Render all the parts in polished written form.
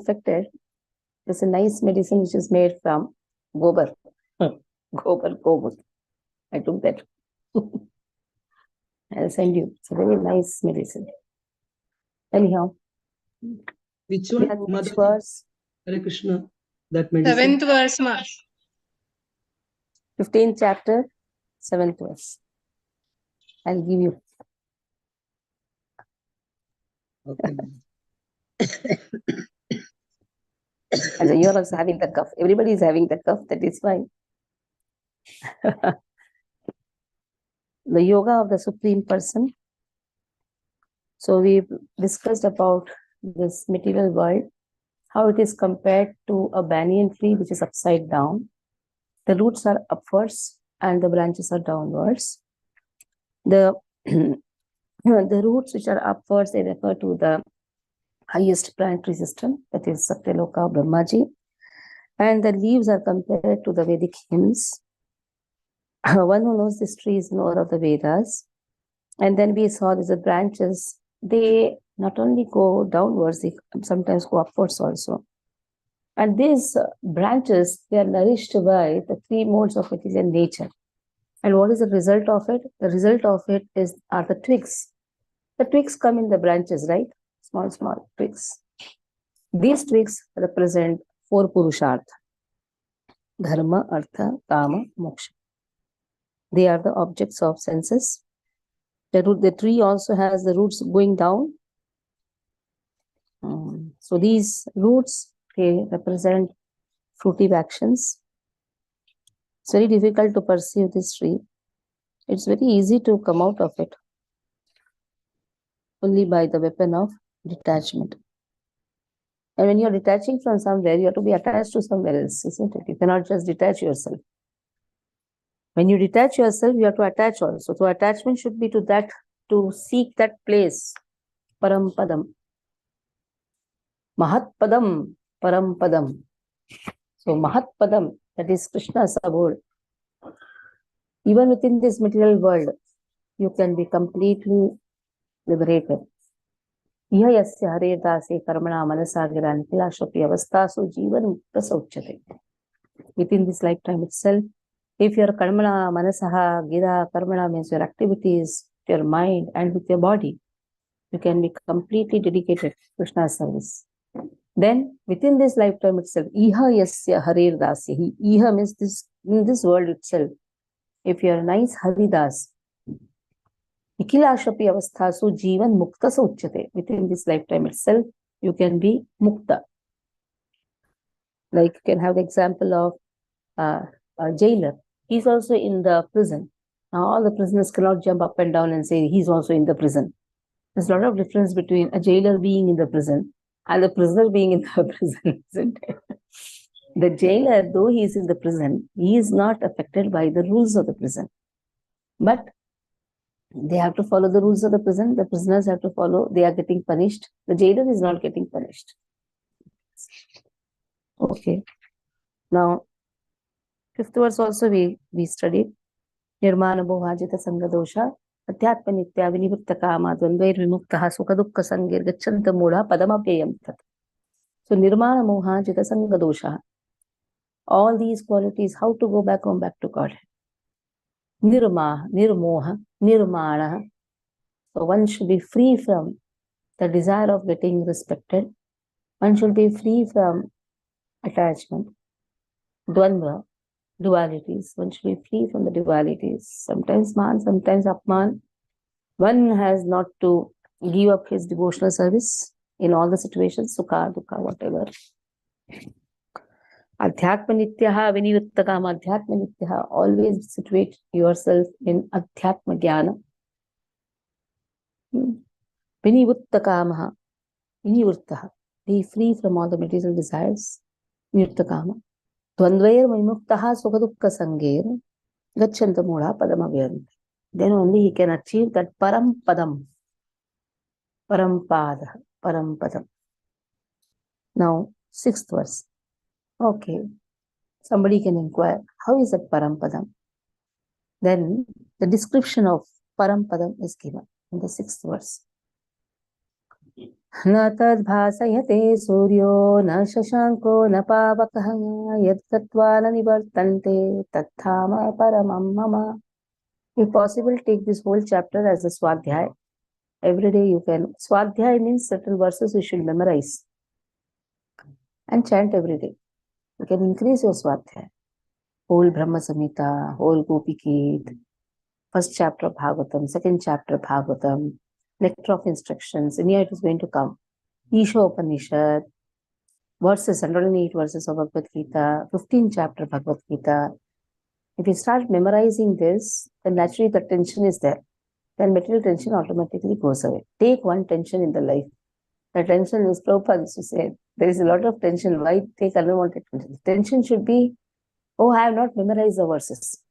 infected, there's a nice medicine which is made from gobar. Gobar, gobut. I took that. I'll send you. It's a very nice medicine. Anyhow. Which one? Which verse? Hare Krishna. That medicine. 7th verse, ma. 15th chapter, 7th verse. I'll give you. Okay. And you're also having the cough. Everybody is having the cough. That is fine. The yoga of the Supreme Person. So we've discussed about this material world, how it is compared to a banyan tree which is upside down. The roots are upwards and the branches are downwards. The roots which are upwards, they refer to the highest planetary system, that is Satyaloka, Brahmaji. And the leaves are compared to the Vedic hymns. One who knows this tree is knower of the Vedas. And then we saw these branches, they not only go downwards, they sometimes go upwards also. And these branches, they are nourished by the three modes of material nature. And what is the result of it? The result of it are the twigs. The twigs come in the branches, right? Small, small twigs. These twigs represent 4 Purushartha. Dharma, Artha, Kama, Moksha. They are the objects of senses. The tree also has the roots going down. So these roots, they represent fruitive actions. It's very difficult to perceive this tree. It's very easy to come out of it only by the weapon of detachment. And when you're detaching from somewhere, you have to be attached to somewhere else, isn't it? You cannot just detach yourself. When you detach yourself, you have to attach also. So attachment should be to that, to seek that place. Parampadam. Mahatpadam. Parampadam. So Mahatpadam, that is Krishna's abode. Even within this material world, you can be completely liberated. Iha yasya hare dase karmana manasagira nikilashapi avastasu jivan muktasa uchyate. Within this lifetime itself, if your karmana manasaha gira, karmana means your activities, your mind and with your body, you can be completely dedicated to Krishna's service. Then within this lifetime itself, iha yasya hare dase. Iha means this, in this world itself. If you are a nice Haridas, Nikilashapi avasthasu jivan muktasa uchyate. Within this lifetime itself, you can be mukta. Like you can have the example of a jailer. He's also in the prison. Now all the prisoners cannot jump up and down and say he's also in the prison. There's a lot of difference between a jailer being in the prison and the prisoner being in the prison, isn't it? The jailer, though he is in the prison, he is not affected by the rules of the prison. But they have to follow the rules of the prison. The prisoners have to follow. They are getting punished. The jailer is not getting punished. Okay. Now, 5th verse also we studied. Nirmana bhovajita sangadosha adhyatma nitya vinivutta kama dvandvair vimuktaha sukha dukkha sangir gacchanta mudha padamapyayam tat. So, nirmana mohajita sangadosha. All these qualities, how to go back home, back to God. Nirma, nirmoha, nirmana. So one should be free from the desire of getting respected. One should be free from attachment, dvandva, dualities. One should be free from the dualities. Sometimes man, sometimes apman. One has not to give up his devotional service in all the situations, sukha, dukkha, whatever. Adhyatma nityaha vinivutta kama. Adhyatma nityaha. Always situate yourself in adhyatma jnana. Vinivutta kama. Vinivutta. Be free from all the material desires. Vinivutta kama. Dvandvair vimuktaha sukha dukkha sangir gacchanta mudha padamavyanti. Then only he can achieve that parampadam. Parampada. Parampadam. Now, 6th verse. Okay, somebody can inquire, how is that Parampadam? Then the description of Parampadam is given in the 6th verse. न तद्भासयते सूर्यो न शशाङ्को न पावकः यद्गत्वा न निवर्तन्ते तत्धाम परमं मम. If possible, take this whole chapter as a swadhyay. Every day you can. Swadhyay means certain verses you should memorize and chant every day. You can increase your swadhyay. Whole Brahma Samhita, whole Gopikit, first chapter of Bhagavatam, second chapter of Bhagavatam, nectar of instructions. And here it is going to come. Isha Upanishad, verses, 108 verses of Bhagavad Gita, 15 chapter of Bhagavad Gita. If you start memorizing this, then naturally the tension is there. Then material tension automatically goes away. Take one tension in the life. The tension is Prabhupada used to say, there is a lot of tension. Why take unwanted tension? Tension should be, oh, I have not memorized the verses.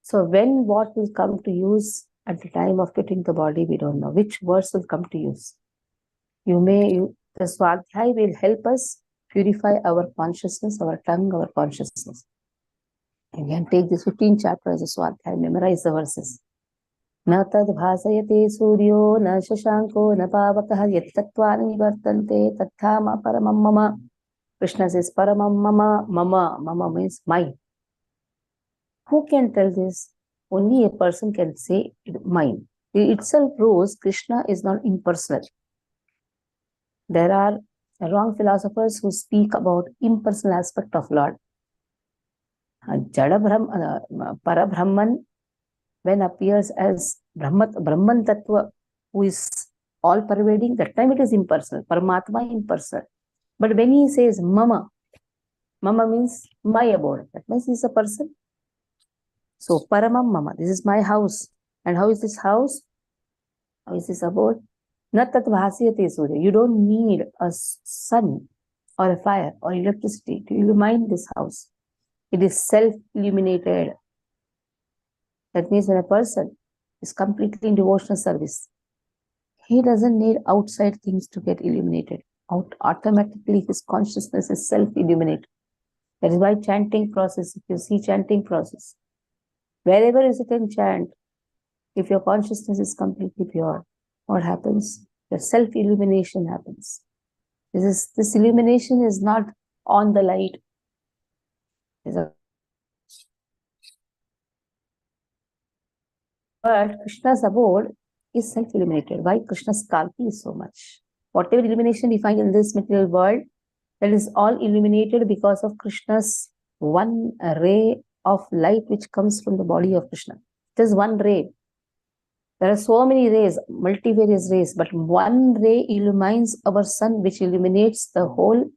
So when what will come to use at the time of quitting the body, we don't know. Which verse will come to use? The Swadhyay will help us purify our consciousness, our tongue, our consciousness. You can take this 15 chapters as a Swadhyay, memorize the verses. न तद्भासयते सूर्यो न शशाङ्को न पावकः यत्तत्त्वा निवर्तन्ते तत्धाम परमं मम. Krishna says paramam mama. Mama means mine. Who can tell this? Only a person can say mine. It itself proves Krishna is not impersonal. There are wrong philosophers who speak about impersonal aspect of Lord. Parabrahman, when appears as Brahman Tattva, who is all pervading, that time it is impersonal. Paramatma impersonal. But when he says Mama means my abode. That means he is a person. So Paramam Mama, this is my house. And how is this house? How is this abode? Na tat bhasiyate surya. You don't need a sun or a fire or electricity to illumine this house. It is self-illuminated. That means when a person is completely in devotional service, he doesn't need outside things to get illuminated. Automatically his consciousness is self-illuminated. That is why chanting process, if you see chanting process, wherever you sit and chant, if your consciousness is completely pure, what happens? The self-illumination happens. This illumination is not on the light. But Krishna's abode is self-illuminated. Why Krishna's kalki is so much? Whatever illumination we find in this material world, that is all illuminated because of Krishna's one ray of light which comes from the body of Krishna. It is one ray. There are so many rays, multivarious rays, but one ray illumines our sun, which illuminates the whole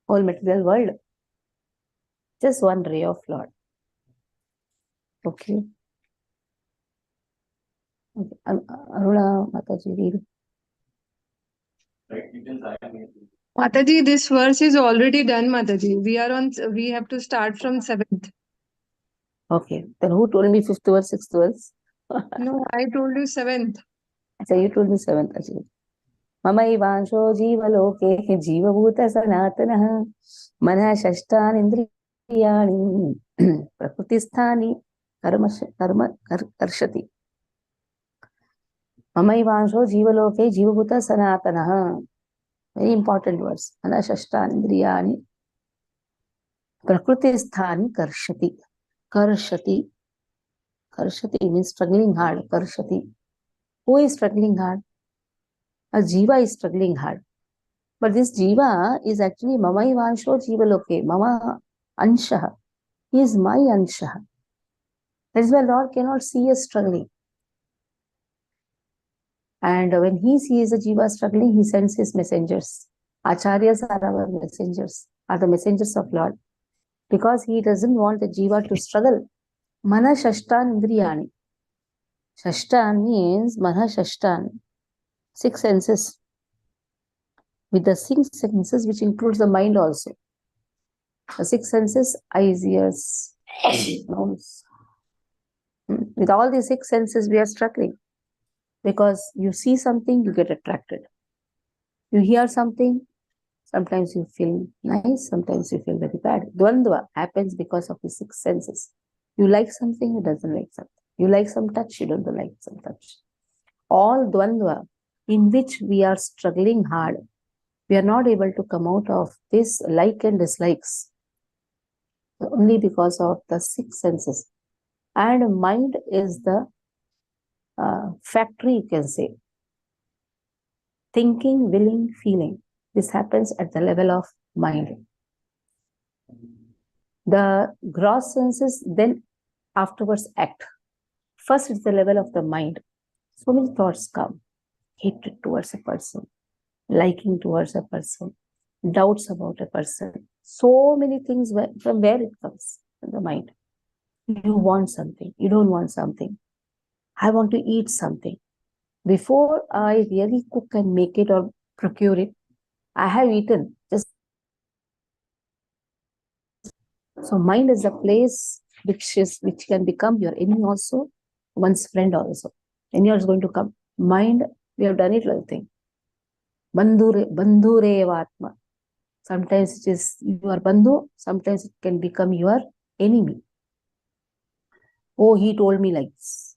material world. Just one ray of Lord. Okay. Aruna, Mataji, read. Mataji, this verse is already done, Mataji. We have to start from 7th. Okay. Then who told me 5th verse, 6th verse? No, I told you 7th. So you told me 7th. Mamaivansho jivaloke jivabhuta sanatana manah shashtan indriyani prakritisthani karma karshati. Mamaivansho jivaloke jivabhuta sanatana. Very important words. Manah shashtan indriyani prakritisthani karshati. Karshati. Karshati means struggling hard. Karshati. Who is struggling hard? A jiva is struggling hard. But this jiva is actually Mamaivansho Jivaloke, Mama Anshaha. He is my Anshaha. That is why Lord cannot see us struggling. And when he sees a jiva struggling, he sends his messengers. Acharyas are our messengers, are the messengers of Lord. Because he doesn't want the jiva to struggle. Mana Shashtan Indriyani. Shashtan means Mana Shashtan. 6 senses. With the 6 senses, which includes the mind also. The 6 senses, eyes, ears, nose. With all these 6 senses, we are struggling. Because you see something, you get attracted. You hear something, sometimes you feel nice, sometimes you feel very bad. Dvandva happens because of the 6 senses. You like something, you doesn't like something. You like some touch, you don't like some touch. all dvandva in which we are struggling hard. We are not able to come out of this like and dislikes only because of the six senses. And mind is the factory, you can say. Thinking, willing, feeling. This happens at the level of mind. The gross senses then afterwards act. First, it's the level of the mind. So many thoughts come. Hatred towards a person, liking towards a person, doubts about a person. So many things from where it comes, from the mind. You want something, you don't want something. I want to eat something. Before I really cook and make it or procure it, I have eaten. So mind is a place which can become your enemy also, one's friend also. And you're going to come. Mind, we have done it like thing. Bandhurevatma. Sometimes it is your bandhu, sometimes it can become your enemy. Oh, he told me like this.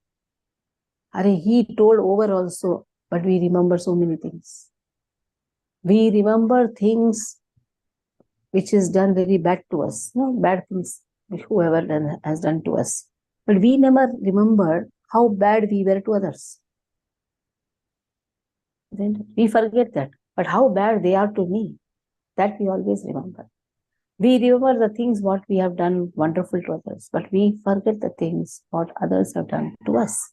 He told over also, but we remember so many things. We remember things which is done very bad to us, bad things whoever has done to us. But we never remember how bad we were to others. Then we forget that. But how bad they are to me, that we always remember. We remember the things what we have done wonderful to others, but we forget the things what others have done to us.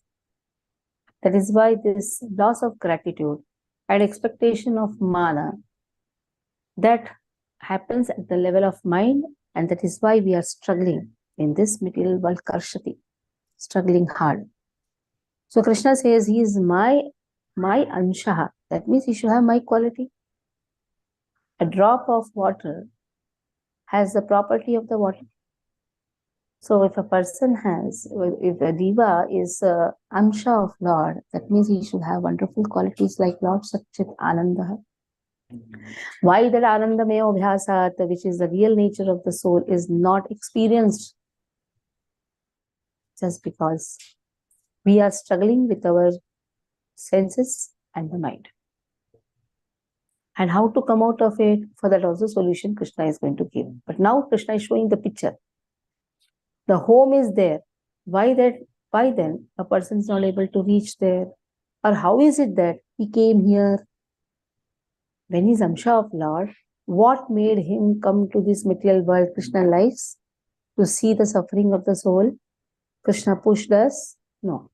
That is why this loss of gratitude and expectation of mana, that happens at the level of mind, and that is why we are struggling in this material world, karshati, struggling hard. So Krishna says he is my anshaha. That means he should have my quality. A drop of water has the property of the water. So if a person has, if a diva is Amsha of Lord, that means he should have wonderful qualities like Lord Satchit Ananda. Why that Ananda Maya Abhyasat, which is the real nature of the soul, is not experienced? Just because we are struggling with our senses and the mind. And how to come out of it, for that also solution Krishna is going to give. But now Krishna is showing the picture. The home is there. Why then a person is not able to reach there? Or how is it that he came here? When he's Amsha of Lord, what made him come to this material world? Krishna likes to see the suffering of the soul. Krishna pushed us? No.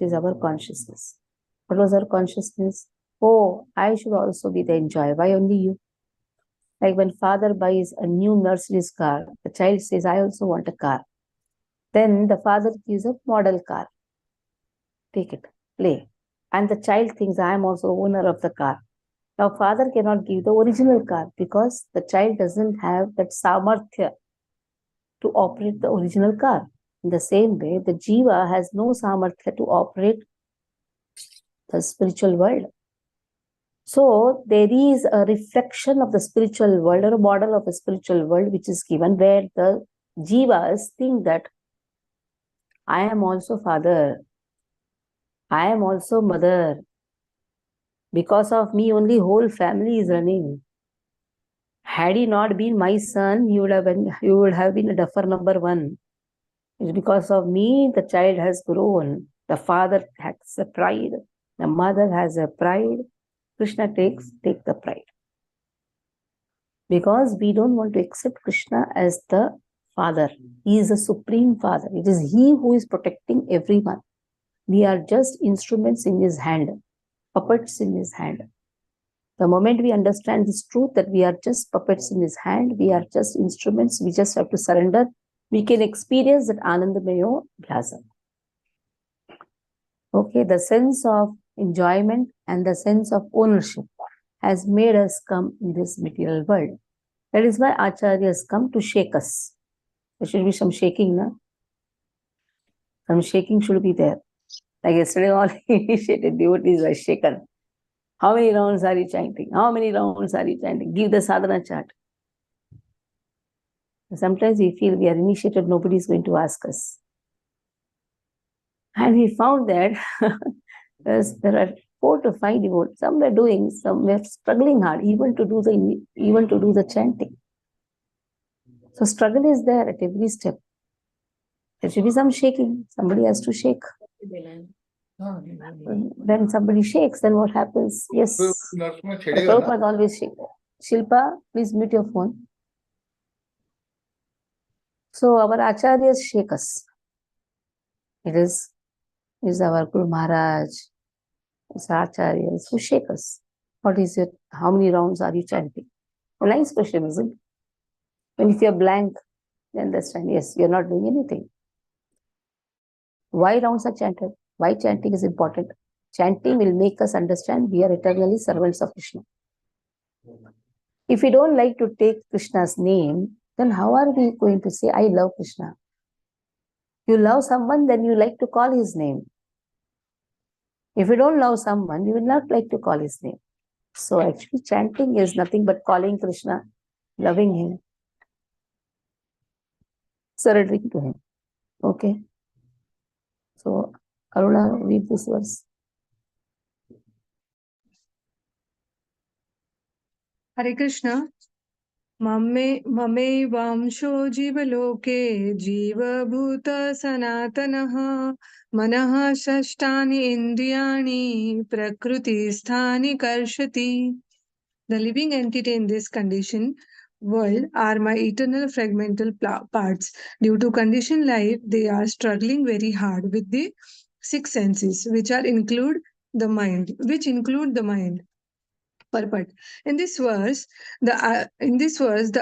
It is our consciousness. What was our consciousness? Oh, I should also be the enjoyer. Why only you? Like when father buys a new Mercedes car, the child says, I also want a car. Then the father gives a model car. Take it, play. And the child thinks, I am also owner of the car. Now, father cannot give the original car because the child doesn't have that samarthya to operate the original car. In the same way, the jiva has no samarthya to operate the spiritual world. So, there is a reflection of the spiritual world or a model of a spiritual world which is given where the jivas think that I am also father, I am also mother. Because of me, only whole family is running. Had he not been my son, he would have been a duffer number one. It's because of me the child has grown. The father has a pride. The mother has a pride. Krishna takes the pride. Because we don't want to accept Krishna as the father. He is the supreme father. It is he who is protecting everyone. We are just instruments in his hand, puppets in his hand. The moment we understand this truth that we are just puppets in his hand, we are just instruments, we just have to surrender, we can experience that Anandamayo Bhyasa. Okay, the sense of enjoyment and the sense of ownership has made us come in this material world. That is why Acharyas come to shake us. There should be some shaking, no? Some shaking should be there. Like yesterday, all initiated devotees were shaken. How many rounds are you chanting? How many rounds are you chanting? Give the sadhana chart. Sometimes we feel we are initiated, nobody is going to ask us. And we found that Whereas there are 4 to 5 devotees. Some were doing, some were struggling hard, even to do the chanting. So struggle is there at every step. There should be some shaking. Somebody has to shake. When somebody shakes, then what happens? Yes, Prabhupada always shake. Shilpa, please mute your phone. So our acharyas shake us. It is our Guru Maharaj, it's our acharyas who shake us. What is it? How many rounds are you chanting? A nice question, isn't it? When if you're blank, then that's fine. Yes, you're not doing anything. Why rounds are chanted? Why chanting is important? Chanting will make us understand we are eternally servants of Krishna. If we don't like to take Krishna's name, then how are we going to say, I love Krishna? You love someone, then you like to call his name. If you don't love someone, you will not like to call his name. So actually chanting is nothing but calling Krishna, loving him, surrendering to him. Okay. So Aruna, read this verse. Hare Krishna. ममे वांशो जीवलोके जीवभूत सनातनः मनः षष्ठानि इन्द्रियाणि प्रकृतिस्थानि कर्षति. The living entity in this condition world are my eternal fragmental parts. Due to conditioned life, they are struggling very hard with the 6 senses, which include the mind. Purport. In this verse, the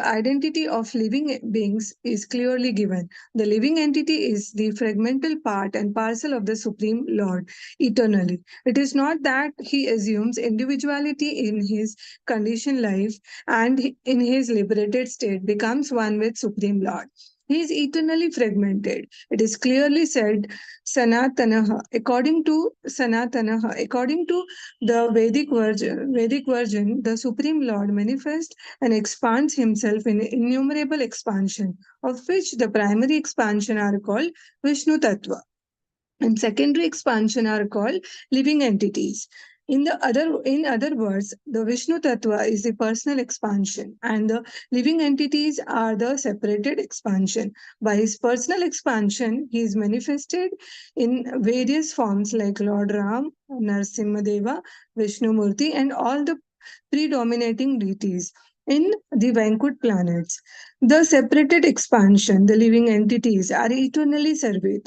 identity of living beings is clearly given. The living entity is the fragmental part and parcel of the Supreme Lord eternally. It is not that he assumes individuality in his conditioned life and in his liberated state becomes one with Supreme Lord. He is eternally fragmented. It is clearly said, Sanatanaha. According to the Vedic version, the Supreme Lord manifests and expands himself in innumerable expansion, of which the primary expansion are called Vishnu Tattva, and secondary expansion are called living entities. In other words, the Vishnu Tattva is the personal expansion, and the living entities are the separated expansion. By his personal expansion, he is manifested in various forms like Lord Ram, Narsimhadeva, Vishnu Murti, and all the predominating deities in the Vankut planets. The separated expansion, the living entities, are eternally servile.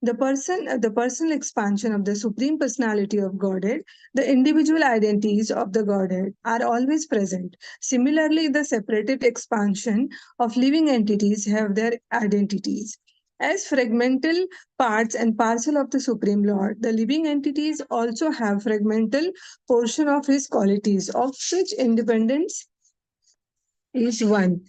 The personal expansion of the Supreme Personality of Godhead, the individual identities of the Godhead are always present. Similarly, the separated expansion of living entities have their identities. As fragmental parts and parcel of the Supreme Lord, the living entities also have fragmental portion of his qualities, of which independence is one.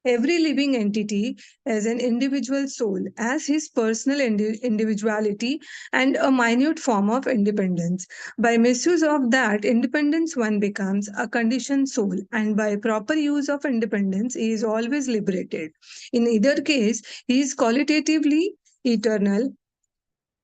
Every living entity as an individual soul, as his personal individuality and a minute form of independence. By misuse of that independence, one becomes a conditioned soul, and by proper use of independence, he is always liberated. In either case, he is qualitatively eternal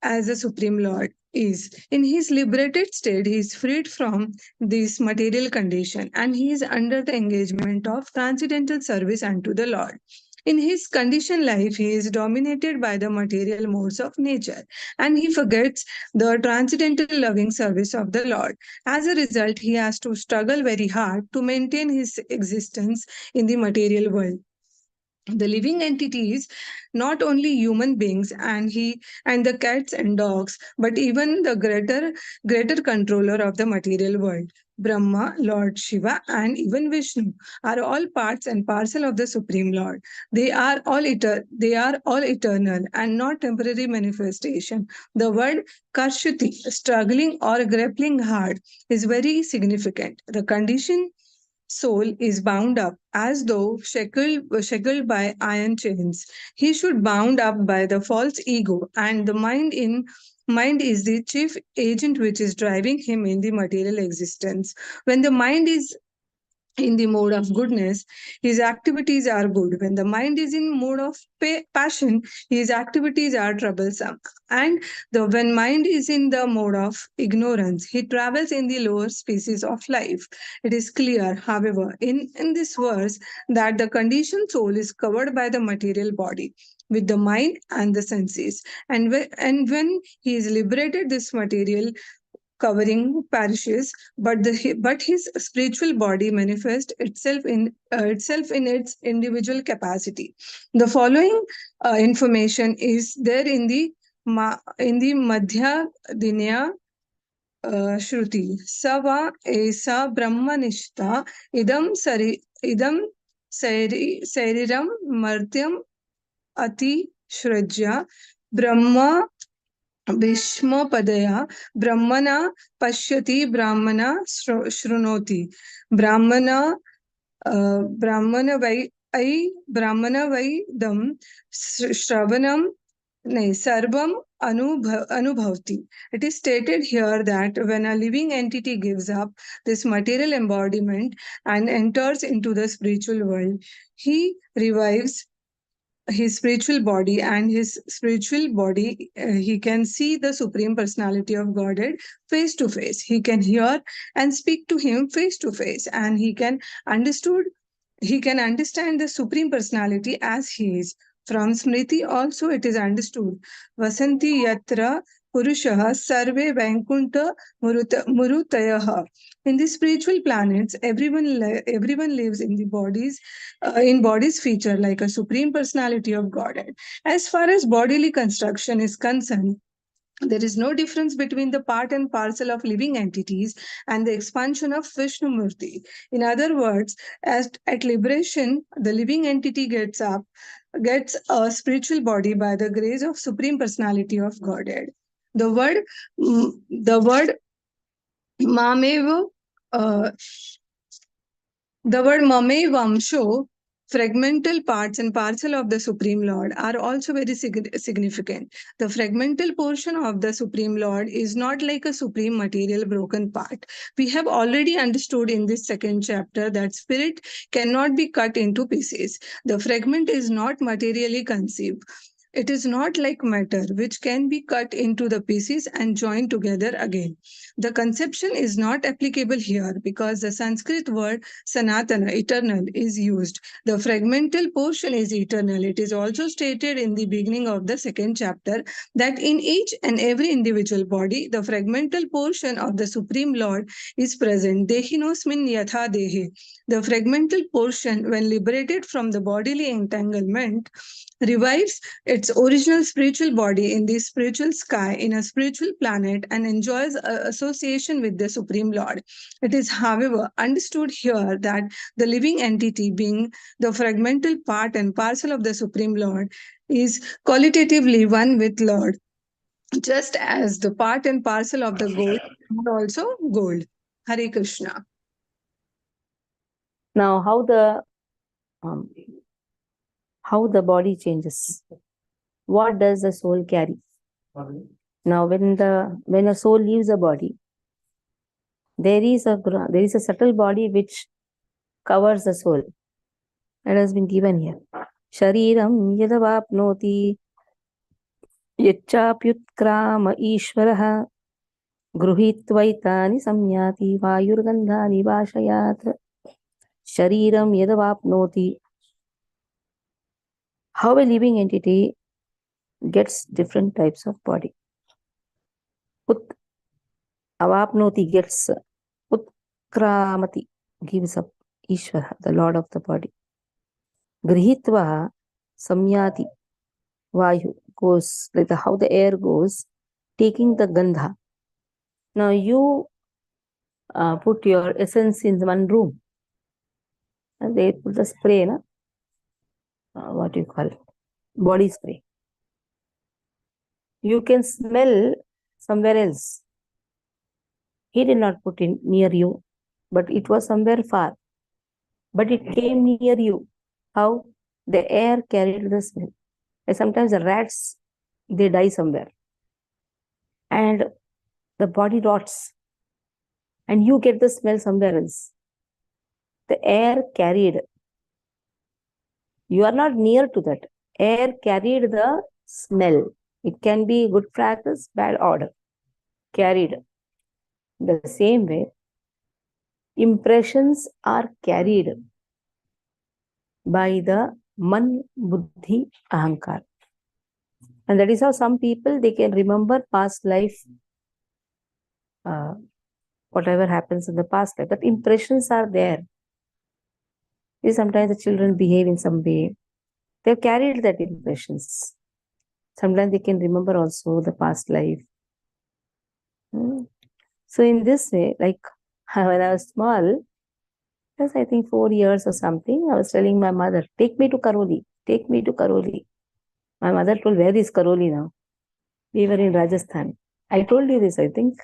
as the Supreme Lord is. In his liberated state, he is freed from this material condition and he is under the engagement of transcendental service unto the Lord. In his conditioned life, he is dominated by the material modes of nature and he forgets the transcendental loving service of the Lord. As a result, he has to struggle very hard to maintain his existence in the material world. The living entities, not only human beings and the cats and dogs, but even the greater controller of the material world, Brahma, Lord Shiva, and even Vishnu, are all parts and parcel of the Supreme Lord. They are all eternal and not temporary manifestation. The word karshati, struggling or grappling hard, is very significant. The condition soul is bound up as though shackled by iron chains. He should bound up by the false ego, and the mind is the chief agent which is driving him in the material existence. When the mind is in the mode of goodness, his activities are good. When the mind is in mode of passion, his activities are troublesome. And when mind is in the mode of ignorance, he travels in the lower species of life. It is clear, however, in this verse that the conditioned soul is covered by the material body with the mind and the senses. And when he is liberated, this material covering parishes, but his spiritual body manifests itself in its individual capacity. The following information is there in the Madhya Dinya Shruti. Sava esa brahmanishta idam sariram martyam ati shrajya brahma भीष्मपदया ब्रह्मणा पश्यति ब्राह्मणा शृणोति ब्राह्मणा ब्राह्मण वै ब्राह्मण वैदम श्रवणम nay, sarvam anubhavti. It is stated here that when a living entity gives up this material embodiment and enters into the spiritual world, he revives his spiritual body, and his spiritual body, he can see the Supreme Personality of Godhead face to face. He can hear and speak to him face to face, and he can understand the Supreme Personality as he is. From Smriti also it is understood. Vasanti yatra Purushaha Sarve Vaikuntha Murutayaha. In the spiritual planets, everyone lives in the bodies feature like a Supreme Personality of Godhead. As far as bodily construction is concerned, there is no difference between the part and parcel of living entities and the expansion of Vishnu Murti. In other words, at liberation, the living entity gets a spiritual body by the grace of Supreme Personality of Godhead. The word Mamev, the word Mamevamsho, fragmental parts and parcel of the Supreme Lord, are also very significant. The fragmental portion of the Supreme Lord is not like a supreme material broken part. We have already understood in this second chapter that spirit cannot be cut into pieces. The fragment is not materially conceived. It is not like matter, which can be cut into the pieces and joined together again. The conception is not applicable here because the Sanskrit word Sanatana, eternal, is used. The fragmental portion is eternal. It is also stated in the beginning of the second chapter that in each and every individual body, the fragmental portion of the Supreme Lord is present. Dehinosmin yatha dehe. The fragmental portion, when liberated from the bodily entanglement, revives its original spiritual body in the spiritual sky, in a spiritual planet, and enjoys association with the Supreme Lord. It is, however, understood here that the living entity, being the fragmental part and parcel of the Supreme Lord, is qualitatively one with Lord, just as the part and parcel of the gold are also gold. Hare Krishna. Now, how the body changes. What does the soul carry? Now, when a soul leaves a body, there is a subtle body which covers the soul. It has been given here. Shariram yadavapnoti yachapyutkrama ishvaraha gruhitvaitani samyati vayurgandhani vashayat. Shariram yadavapnoti. How a living entity gets different types of body. Avapnoti gets utkramati, gives up Ishvara, the Lord of the body. Grihitva samyati, vayu, goes like how the air goes, taking the gandha. Now you put your essence in one room, and they put the spray, what do you call it? Body spray. You can smell somewhere else. He did not put in near you, but it was somewhere far. But it came near you. How? The air carried the smell. And sometimes the rats, they die somewhere. And the body rots. And you get the smell somewhere else. the air carried. You are not near to that. Air carried the smell. It can be good practice, bad order. Carried. The same way, impressions are carried by the man, buddhi, ahankar. And that is how some people, they can remember past life, whatever happens in the past life. But impressions are there. Sometimes the children behave in some way. They've carried that impressions. Sometimes they can remember also the past life. So in this way, like when I was small, just I think 4 years or something, I was telling my mother, take me to Karoli, take me to Karoli. My mother told, where is Karoli now? We were in Rajasthan. I told you this, I think.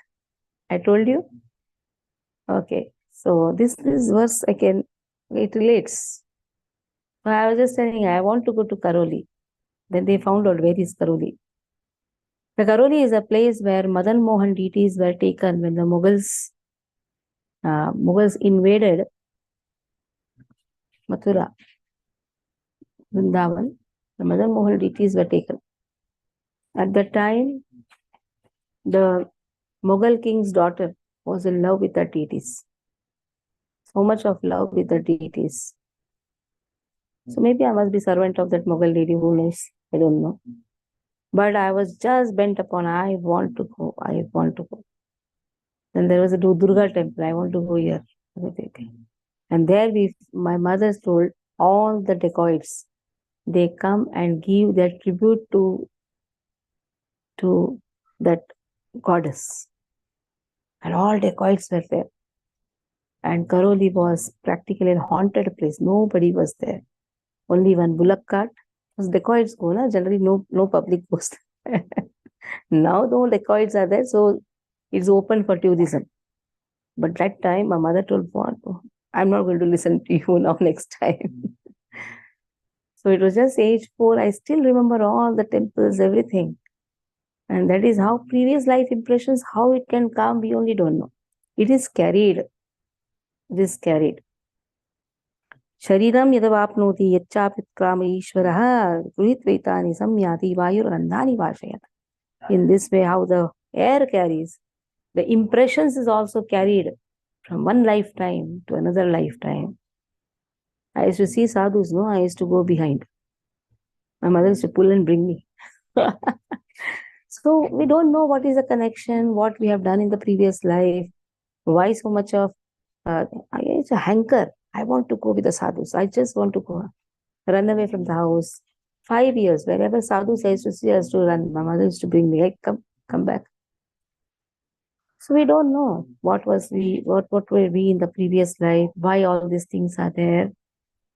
I told you? Okay. So this verse, it relates. So I was just telling, I want to go to Karoli. Then they found out where is Karoli. The Karoli is a place where Madan Mohan deities were taken when the Mughals invaded Mathura, Vrindavan. The Madan Mohan deities were taken. At that time, the Mughal king's daughter was in love with the deities. So much of love with the deities. So maybe I must be servant of that Mughal lady, who knows? I don't know. But I was just bent upon, I want to go, I want to go. Then there was a Durga temple, I want to go here. And there my mother told all the dacoits, they come and give their tribute to that goddess. And all dacoits were there. And Karoli was practically a haunted place. Nobody was there. Only one bullock cart. Because dacoits go, generally no public goes. Now the dacoits are there, so it's open for tourism. But that time, my mother told, what? I'm not going to listen to you now next time. So it was just age 4. I still remember all the temples, everything. And that is how previous life impressions, how it can come, we only don't know. It is carried. It is carried. Shariram yadavapnoti yachapitkrama ishvaraha gruhitvetani samyati vayurandhani vashayat. In this way, how the air carries, the impressions is also carried from one lifetime to another lifetime. I used to see sadhus, I used to go behind. My mother used to pull and bring me. So we don't know what is the connection, what we have done in the previous life, why so much of it's a hanker. I want to go with the sadhus. I just want to go. Run away from the house. 5 years, wherever sadhus I used to see, I used to run. My mother used to bring me, like, come back. So we don't know what were we in the previous life, why all these things are there.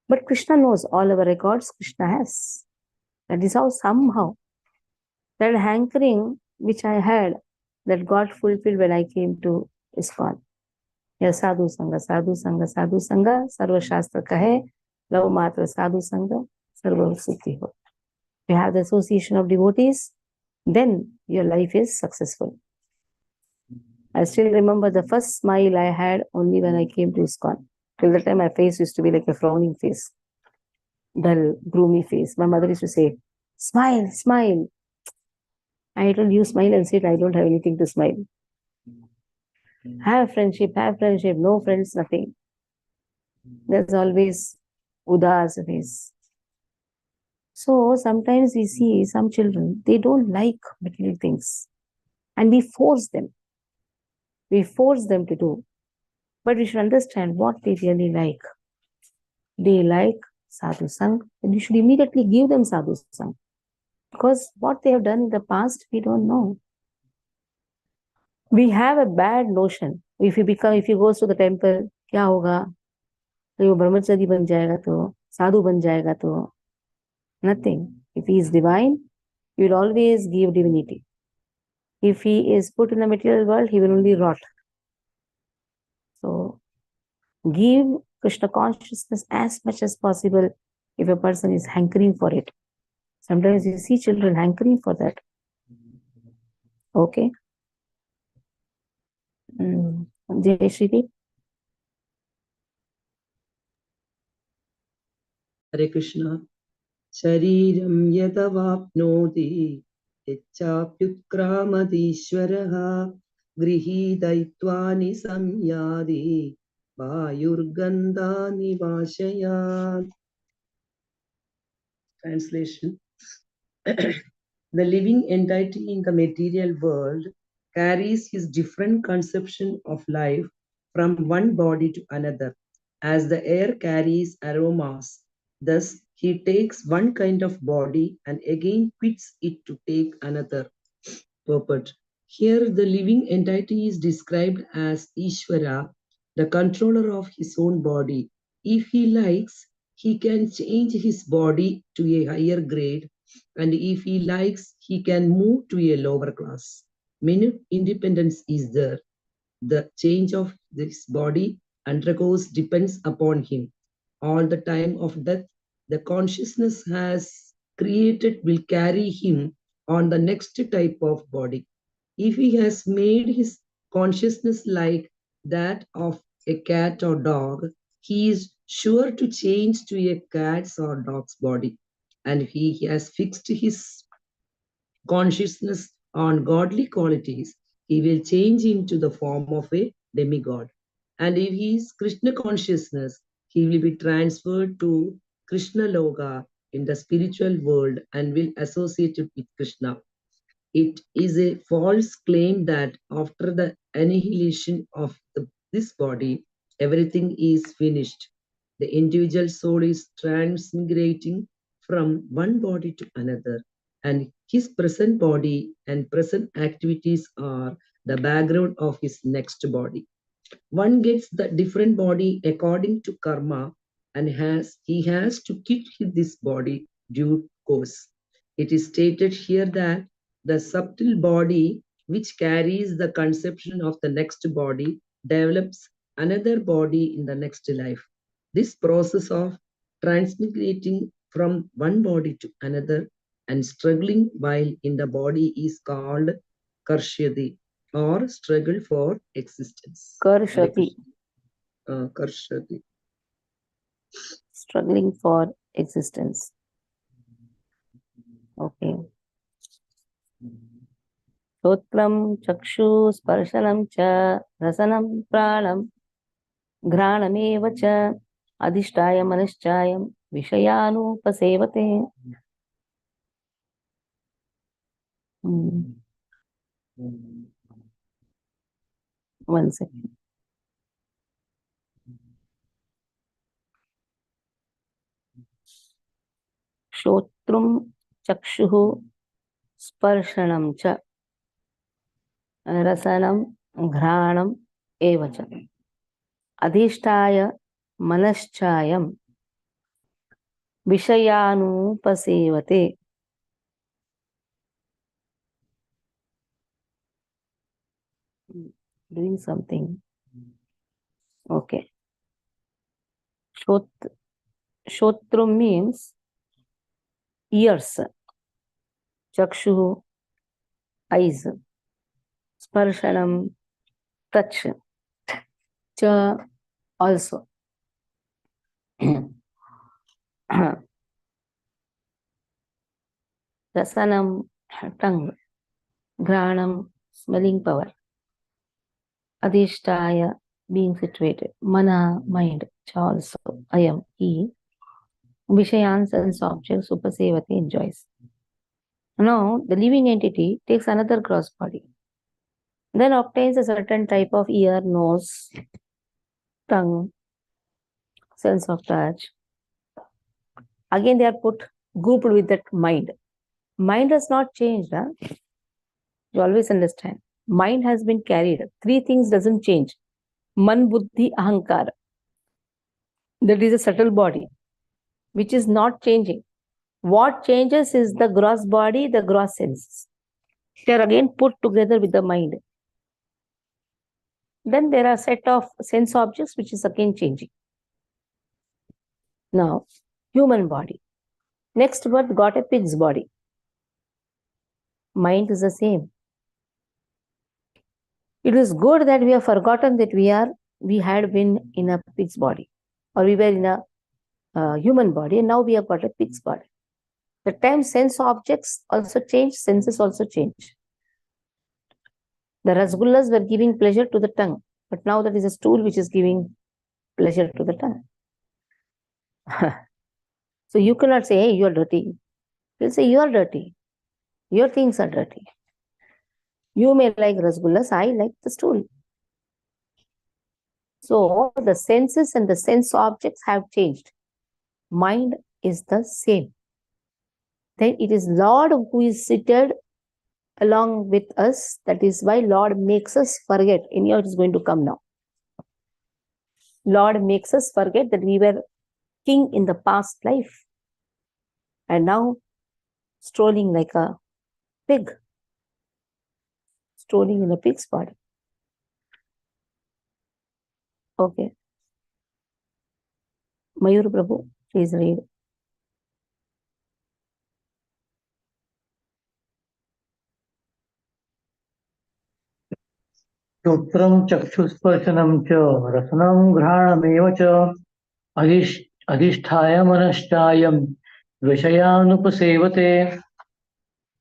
But Krishna knows all our records, Krishna has. That is how somehow that hankering which I had, that got fulfilled when I came to ISKCON. Yeah, sadhu sangha, sadhu sangha, sadhu sangha, sarva shastra kahe, love matra sadhu sangha, sarva siddhi ho. If you have the association of devotees, then your life is successful. I still remember the first smile I had only when I came to ISKCON. Till the time my face used to be like a frowning face, dull, gloomy face. My mother used to say, smile, smile. I told you smile and said, I don't have anything to smile. Have friendship, no friends, nothing. There's always udas face. So sometimes we see some children, they don't like material things. And we force them. We force them to do. But we should understand what they really like. They like sadhu sang, and you should immediately give them sadhu sang. Because what they have done in the past, we don't know. We have a bad notion. If he goes to the temple, क्या होगा? तो वो ब्रह्मचारी बन जाएगा तो, साधु बन जाएगा तो. Nothing. If he is divine, he will always give divinity. If he is put in the material world, he will only rot. So, give Krishna consciousness as much as possible if a person is hankering for it. Sometimes you see children hankering for that. Okay. Jai Shri. Hare Krishna. Shariram yadavapnoti yachapyukramadishwaraha grihidaitvani samyadi vayurgandhani vashayat. Translation. The living entity in the material world carries his different conception of life from one body to another, as the air carries aromas. Thus, he takes one kind of body and again quits it to take another. Purport. Here, the living entity is described as Ishvara, the controller of his own body. If he likes, he can change his body to a higher grade, and if he likes, he can move to a lower class. Minute independence is there. The change of this body undergoes depends upon him. All the time of death, the consciousness has created will carry him on the next type of body. If he has made his consciousness like that of a cat or dog, he is sure to change to a cat's or dog's body. And if he has fixed his consciousness on godly qualities, he will change into the form of a demigod. And if he is Krishna consciousness, he will be transferred to Krishna Loga in the spiritual world and will associate it with Krishna. It is a false claim that after the annihilation of this body, everything is finished. The individual soul is transmigrating from one body to another, and his present body and present activities are the background of his next body. One gets the different body according to karma, and he has to quit this body due course. It is stated here that the subtle body which carries the conception of the next body develops another body in the next life. This process of transmigrating from one body to another and struggling while in the body is called karshyati, or struggle for existence. Karshati, Karshati. struggling for existence. Okay. Shotram, Chakshu, Sparshanam cha, Rasanam, Pranam, Ghranameva cha, Adhishtaya Manaschayam, Vishayanu One second. Shotrum, Chakshu, Sparshanam cha, Rasanam, Ghranam, Evacha. Adhishtaya Manaschayam, Vishayanu Doing something. Okay. Shotrum means ears. Chakshu, eyes. Sparshanam, touch. Cha, also. Rasanam, tongue. Granam, smelling power. Adhishtaya, being situated. Mana, mind. Cha, also. Ayam, he. Vishayan, sense objects. Upasevati, enjoys. Now, the living entity takes another gross body. Then obtains a certain type of ear, nose, tongue, sense of touch. Again, they are grouped with that mind. Mind has not changed. Huh? You always understand. Mind has been carried. Three things doesn't change. Man, buddhi, ahankara. That is a subtle body, which is not changing. What changes is the gross body, the gross senses. They are again put together with the mind. Then there are a set of sense objects which is again changing. Now, human body. Next birth got a pig's body. Mind is the same. It is good that we have forgotten that we had been in a pig's body, or we were in a human body, and now we have got a pig's body. The time sense objects also change, senses also change. The rasgullas were giving pleasure to the tongue, but now that is a stool which is giving pleasure to the tongue. So you cannot say, hey, you're dirty. You'll say, you're dirty. Your things are dirty. You may like rasgullas, I like the stool. So the senses and the sense objects have changed. Mind is the same. Then it is Lord who is seated along with us. That is why Lord makes us forget. Anyhow, it is going to come now. Lord makes us forget that we were king in the past life. And now strolling like a pig. Strolling in a pig's body. Okay. Mayur Prabhu, please read. श्रोत्रं चक्षुस्पर्शनं च रसनं घ्राणमेव च अधिष्ठाय मनश्चायं विषयानुपसेवते.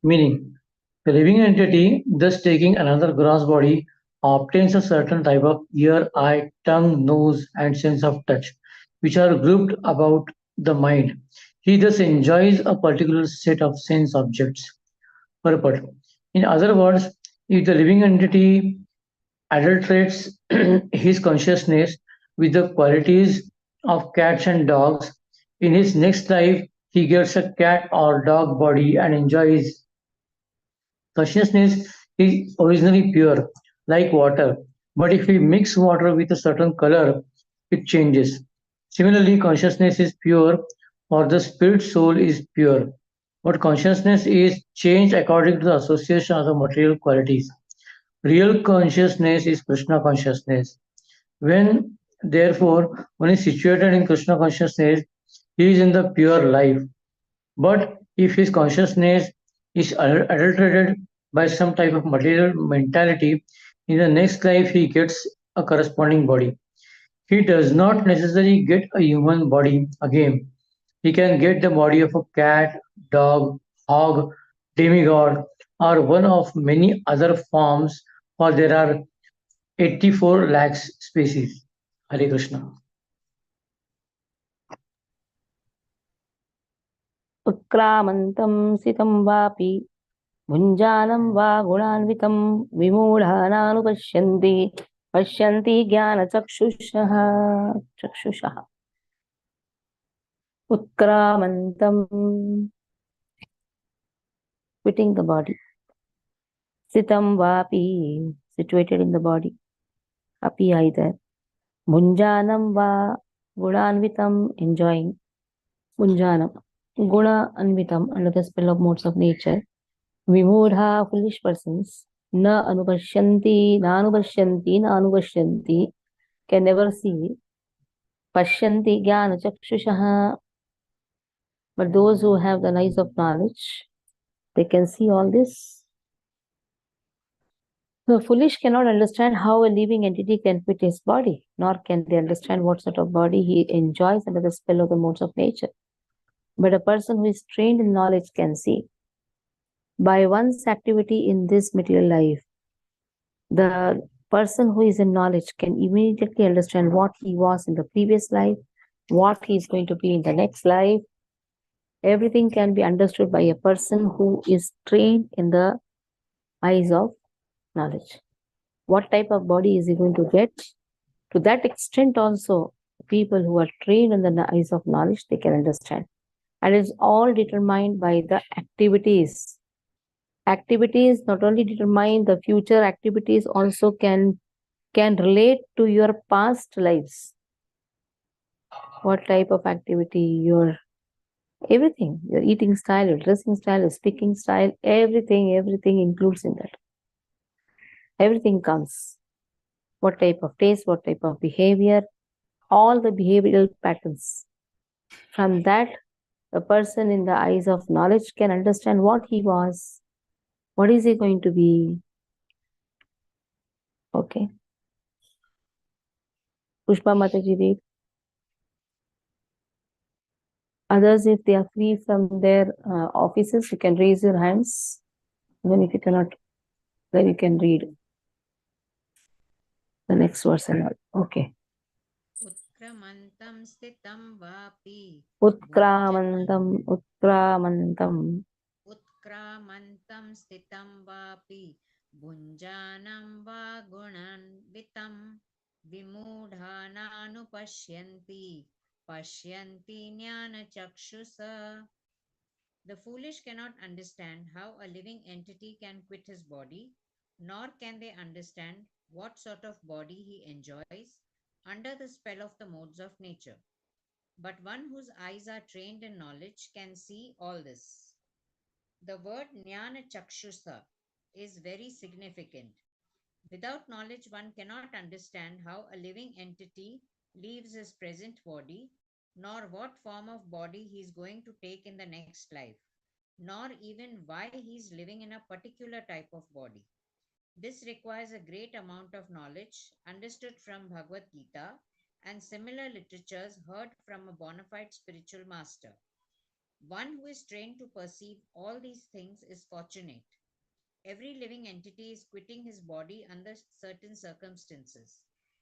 Meaning, the living entity, thus taking another gross body, obtains a certain type of ear, eye, tongue, nose, and sense of touch, which are grouped about the mind. He thus enjoys a particular set of sense objects. Purport. In other words, if the living entity adulterates his consciousness with the qualities of cats and dogs, in his next life he gets a cat or dog body and enjoys. Consciousness is originally pure, like water, but if we mix water with a certain color, it changes. Similarly, consciousness is pure, or the spirit soul is pure, but consciousness is changed according to the association of the material qualities. Real consciousness is Krishna consciousness. When, therefore, one is situated in Krishna consciousness, he is in the pure life. But if his consciousness is adulterated by some type of material mentality, in the next life he gets a corresponding body. He does not necessarily get a human body again. He can get the body of a cat, dog, hog, demigod, or one of many other forms, for there are 84 lakhs species. Hare Krishna. उत्क्रामन्तं सितं वापि भुञ्जानं वा गुणान्वितं विमूढानानुपश्यन्ति पश्यन्ति ज्ञानचक्षुषः चक्षुषः उत्क्रामन्तं quitting the body sitam vapi situated in the body api either bhunjanam va gunanvitam enjoying bhunjanam guna anvitam under the spell of modes of nature vimudha foolish persons na anupashyanti can never see pashyanti jnana chakshushaha but those who have the eyes of knowledge they can see all this. The foolish cannot understand how a living entity can quit his body, nor can they understand what sort of body he enjoys under the spell of the modes of nature. But a person who is trained in knowledge can see. By one's activity in this material life, the person who is in knowledge can immediately understand what he was in the previous life, what he is going to be in the next life. Everything can be understood by a person who is trained in the eyes of knowledge. What type of body is he going to get? To that extent also, people who are trained in the eyes of knowledge, they can understand. And it's all determined by the activities. Activities not only determine the future, activities also can relate to your past lives. What type of activity, your everything, your eating style, your dressing style, your speaking style, everything includes in that. Everything comes. What type of taste, what type of behavior, all the behavioral patterns. From that, a person in the eyes of knowledge can understand what he was, what is he going to be. Okay. Pushpa Mataji, read. Others, if they are free from their offices, you can raise your hands. Even if you cannot, then you can read the next verse and all. Okay. उत्क्रमन्तं स्थितं वापि Utkramantam. उत्क्रामन्तं स्थितं वापि भुञ्जानं वा गुणान्वितं विमूढानानुपश्यन्ति पश्यन्ति ज्ञानचक्षुषा. The foolish cannot understand how a living entity can quit his body, nor can they understand what sort of body he enjoys under the spell of the modes of nature. But one whose eyes are trained in knowledge can see all this. The word jnana chakshusa is very significant. Without knowledge, one cannot understand how a living entity leaves his present body, nor what form of body he is going to take in the next life, nor even why he is living in a particular type of body. This requires a great amount of knowledge understood from Bhagavad Gita and similar literatures heard from a bona fide spiritual master. One who is trained to perceive all these things is fortunate. Every living entity is quitting his body under certain circumstances.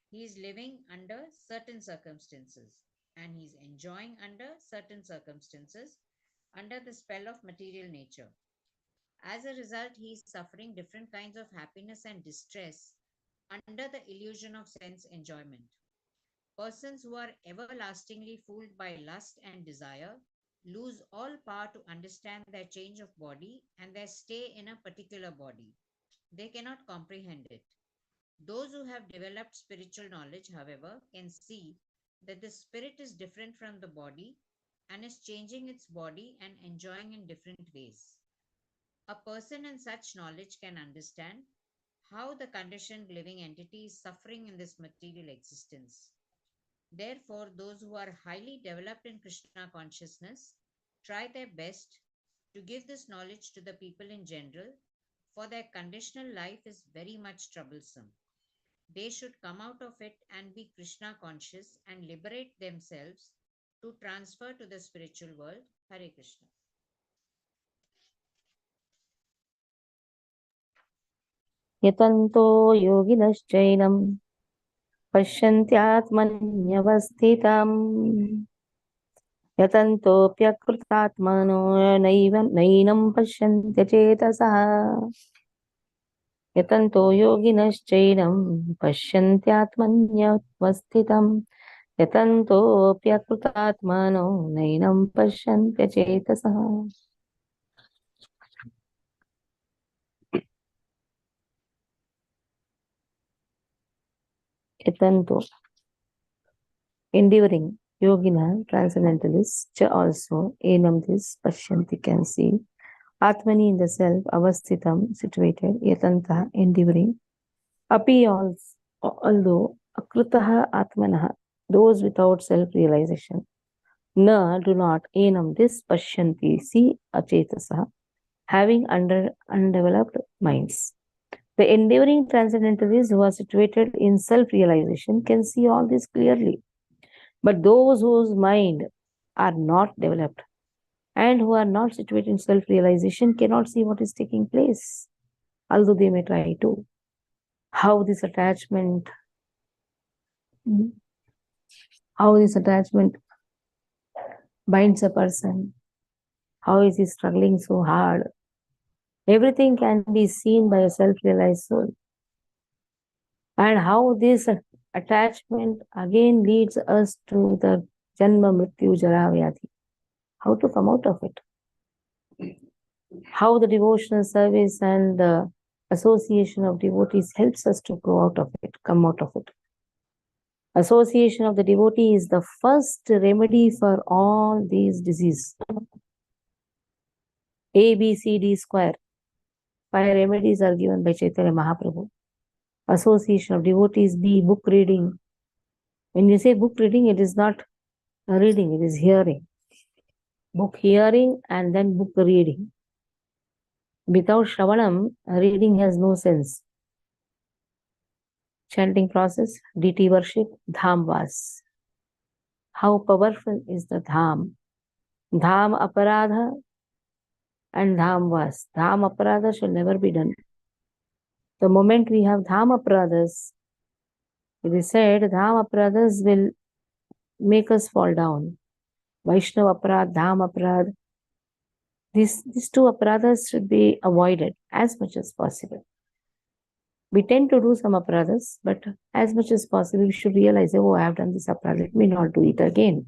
He is living under certain circumstances and he is enjoying under certain circumstances under the spell of material nature. As a result, he is suffering different kinds of happiness and distress under the illusion of sense enjoyment. Persons who are everlastingly fooled by lust and desire lose all power to understand their change of body and their stay in a particular body. They cannot comprehend it. Those who have developed spiritual knowledge, however, can see that the spirit is different from the body and is changing its body and enjoying in different ways. A person in such knowledge can understand how the conditioned living entity is suffering in this material existence. Therefore, those who are highly developed in Krishna consciousness try their best to give this knowledge to the people in general, for their conditional life is very much troublesome. They should come out of it and be Krishna conscious and liberate themselves to transfer to the spiritual world. Hare Krishna. Yatanto yoginaschainam pasyantyatmanyavasthitam yatantoऽप्यकृतात्मनो नैनं पश्यन्त्यचेतसः yatanto yoginaschainam pasyantyatmanyavasthitam yatantoऽप्यकृतात्मनो नैनं पश्यन्त्यचेतसः. Yatanto, endeavoring, yogina, transcendentalists, cha also, enam this, pashyanti can see, atmani in the self, avasthitam, situated, yatantah, endeavoring, api although, akrutaha atmanaha, those without self-realization, na, do not, enam this, pashyanti, see, achetasaha, having undeveloped minds. The endeavoring transcendentalists who are situated in self-realization can see all this clearly. But those whose mind are not developed and who are not situated in self-realization cannot see what is taking place, although they may try to. How this attachment binds a person, how is he struggling so hard. Everything can be seen by a self-realized soul. And how this attachment again leads us to the Janma Mrityu Jara Vyadhi. How to come out of it. How the devotional service and the association of devotees helps us to go out of it, come out of it. Association of the devotee is the first remedy for all these diseases. A, B, C, D square. 5 remedies are given by Chaitanya Mahaprabhu. Association of devotees, B, book reading. When you say book reading, it is not reading, it is hearing. Book hearing and then book reading. Without Shravanam, reading has no sense. Chanting process, deity worship, Dham Vas. How powerful is the Dham Dham aparadha and dham vas. Dham aparadha should never be done. The moment we have dham aparadhas, it is said dham aparadhas will make us fall down. Vaishnav aparad, dham aparad. These two aparadhas should be avoided as much as possible. We tend to do some aparadhas, but as much as possible, we should realize, oh, I have done this aparadha, let me not do it again.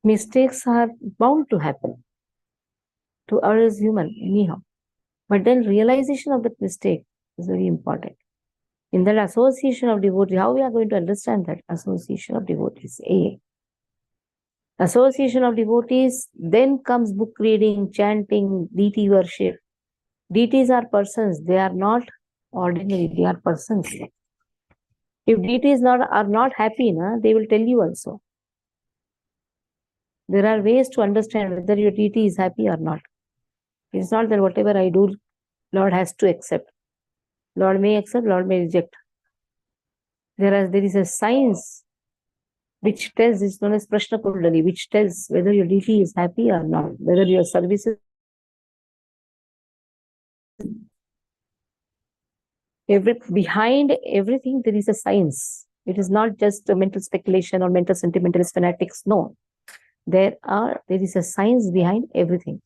Mistakes are bound to happen. To err is human, anyhow. But then realization of that mistake is very important. In that association of devotees, how we are going to understand that association of devotees? A. Association of devotees, then comes book reading, chanting, deity worship. Deities are persons, they are not ordinary, they are persons. If deities are not happy, they will tell you also. There are ways to understand whether your deity is happy or not. It's not that whatever I do, Lord has to accept. Lord may accept, Lord may reject. There is a science which tells, it's known as Prashna Kundali, which tells whether your deity is happy or not, whether your services. Behind everything, there is a science. It is not just a mental speculation or mental sentimentalist fanatics. No. There is a science behind everything.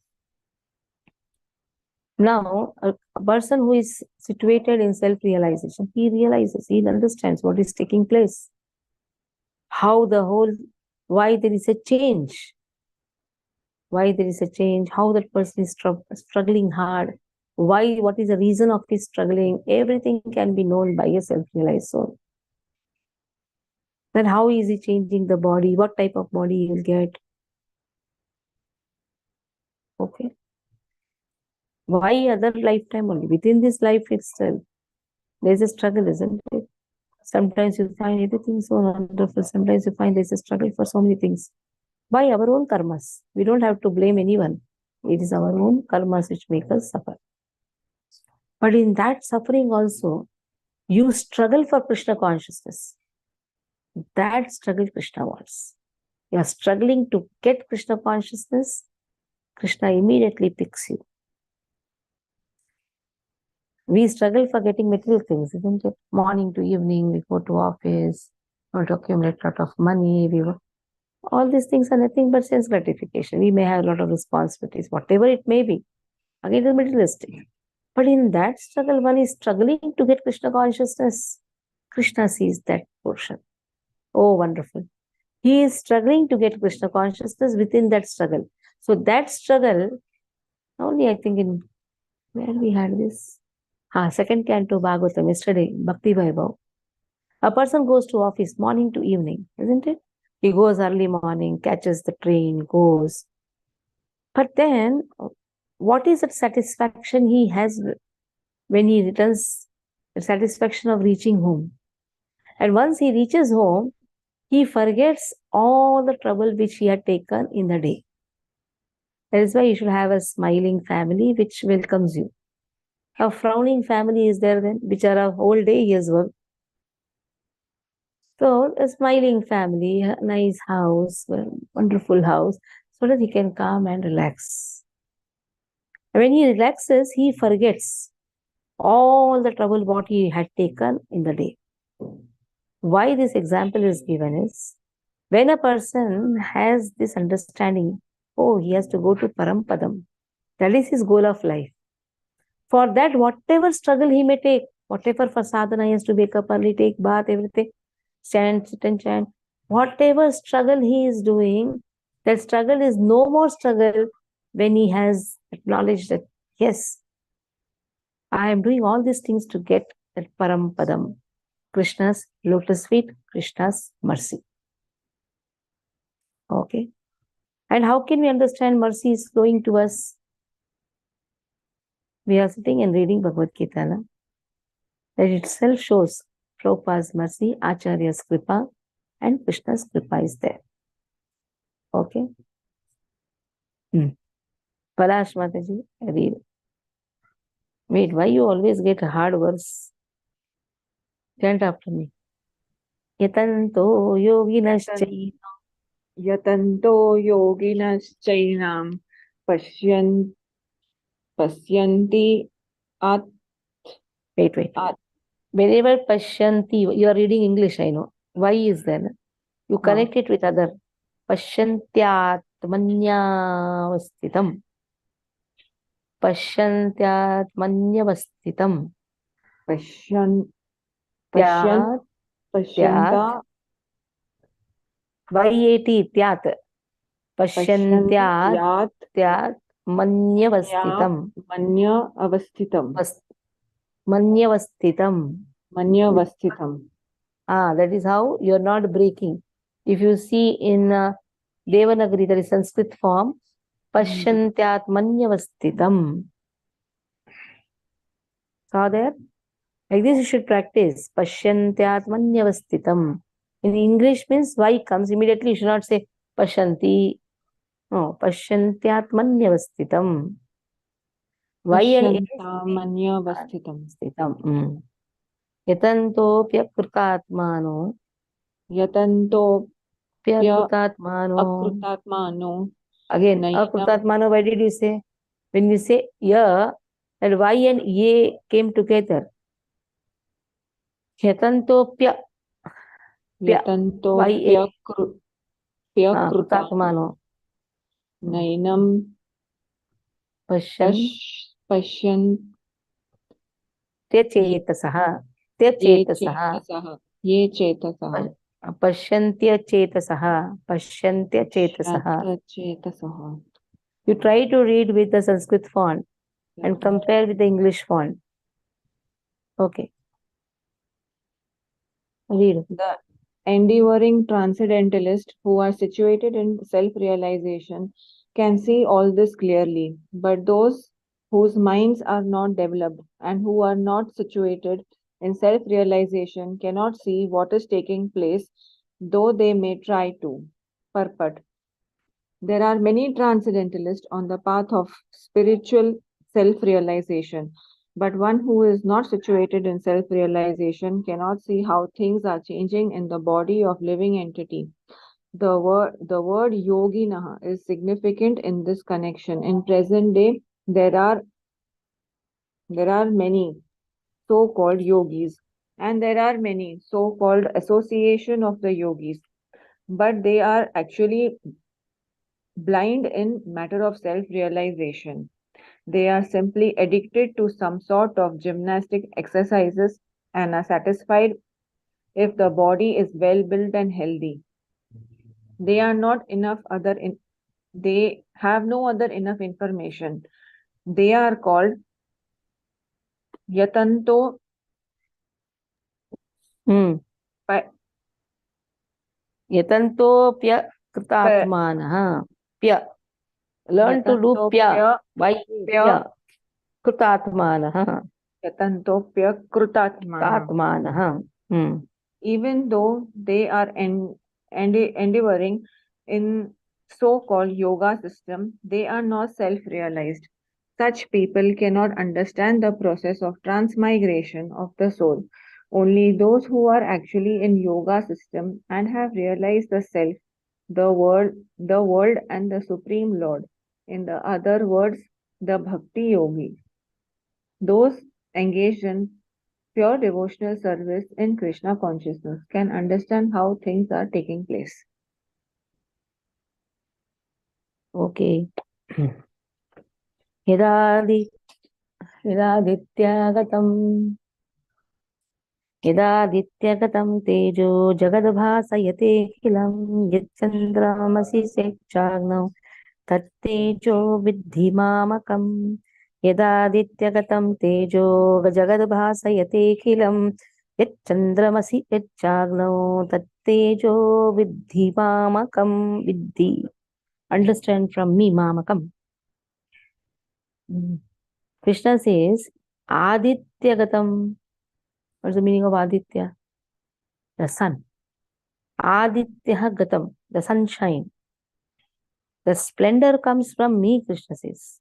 Now, a person who is situated in self-realization, he realizes, he understands what is taking place. Why there is a change. Why there is a change, how that person is struggling hard, what is the reason of his struggling, everything can be known by a self-realized soul. Then how is he changing the body, what type of body he will get. Okay. Why other lifetime only? Within this life itself, there's a struggle, isn't it? Sometimes you find everything so wonderful, sometimes you find there's a struggle for so many things. By our own karmas. We don't have to blame anyone. It is our own karmas which make us suffer. But in that suffering also, you struggle for Krishna consciousness. That struggle Krishna wants. You are struggling to get Krishna consciousness, Krishna immediately picks you. We struggle for getting material things, isn't it? Morning to evening, we go to office, we want to accumulate a lot of money. All these things are nothing but sense gratification. We may have a lot of responsibilities, whatever it may be. Again, it is materialistic. But in that struggle, one is struggling to get Krishna consciousness. Krishna sees that portion. Oh, wonderful. He is struggling to get Krishna consciousness within that struggle. So that struggle, only I think in where we had this. Second canto Bhagavatam, yesterday, Bhakti Vaibhav. A person goes to office morning to evening, isn't it? He goes early morning, catches the train, goes. But then, what is that satisfaction he has when he returns? The satisfaction of reaching home. And once he reaches home, he forgets all the trouble which he had taken in the day. That is why you should have a smiling family which welcomes you. A frowning family is there then, which are a whole day year's work. So a smiling family, a nice house, a wonderful house, so that he can come and relax. And when he relaxes, he forgets all the trouble what he had taken in the day. Why this example is given is, when a person has this understanding, oh, he has to go to Parampadam. That is his goal of life. For that, whatever struggle he may take, whatever for sadhana, he has to wake up early, take bath, everything, stand, sit and chant. Whatever struggle he is doing, that struggle is no more struggle when he has acknowledged that, yes, I am doing all these things to get that Parampadam, Krishna's lotus feet, Krishna's mercy. Okay. And how can we understand mercy is flowing to us? We are sitting and reading Bhagavad Gita. Na? That itself shows Prabhupada's mercy, Acharya's kripa, and Krishna's kripa is there. Okay. Palash Mataji, read. Wait, why you always get a hard verse? Chant after me. Yatanto yoginascha यतन्तो योगिनश्चैनां पश्यन्ति आत् Wait. आत् Whenever pashyanti, you are reading English, I know. Why is there? You connect it with other. Pashyantyatmanyavasthitam. Pashyantyatmanyavasthitam. Tyat, पश्यन्ता YAT, tyat. पश्यन्ति Pashyantyat, यात् tyat, manyavasthitam. मन्य अवस्थितम् Manyavasthitam. मन्यवस्थितम्. That is how you are not breaking. If you see in Devanagari, there is Sanskrit form, Pashyantyatmanyavasthitam. Saw there? Like this you should practice. Pashyantyatmanyavasthitam. In English means Y comes immediately. You should not say Pashyanti. No, Pashyantyatmanyavasthitam. Y and A मन्यवस्थितम्. sthitam. Yatantopyakrtatmano. यतन्तो Pyakrutatmano. अकृतात्मानो Again, Nainam. Akrutatmano, why did you say? When you say ya, that Y and ye came together. Yatantopya. यतन्तो YA. प्यकृता Krutatmano. नैनं Pashyan. पश्यन् Tyachetasaha. ये Tyachetasaha. चेतसः Pashyantyachetasaha. Pashyantyachetasaha. चेतसः. You try to read with the Sanskrit font and compare with the English font. Okay. Read. The endeavoring transcendentalists who are situated in self-realization can see all this clearly, but those whose minds are not developed and who are not situated in self-realization cannot see what is taking place, though they may try to. Purport. There are many transcendentalists on the path of spiritual self-realization, but one who is not situated in self-realization cannot see how things are changing in the body of living entity. The word yoginaha is significant in this connection. In present day, there are many so-called yogis, and there are many so-called association of the yogis, but they are actually blind in matter of self-realization. They are simply addicted to some sort of gymnastic exercises and are satisfied if the body is well built and healthy. They are not enough they have no other enough information. They are called yatanto Yatantopyakrtatmanah. Pya. Learn to do pya. Why pya? Krutatmanah. yatantopyakrtatmanah. Tatmanah. Even though they are endeavoring in so-called yoga system, they are not self-realized. Such people cannot understand the process of transmigration of the soul. Only those who are actually in yoga system and have realized the self, the world and the Supreme Lord. In the other words, the Bhakti Yogi. Those engaged in pure devotional service in Krishna consciousness can understand how things are taking place. Okay. Yadadityagatam tejo jagadbhasayate-khilam yachandramasi sekshagnau tattejo vidhi mamakam. Yadadityagatam tejo jagadbhasayate-khilam yachandramasi sekshagnau tattejo vidhi mamakam. Vidhi. Understand from me, mamakam. Krishna says, Adityagatam. What's the meaning of Aditya? The sun. Aditya Gatam, the sunshine. The splendor comes from me, Krishna says.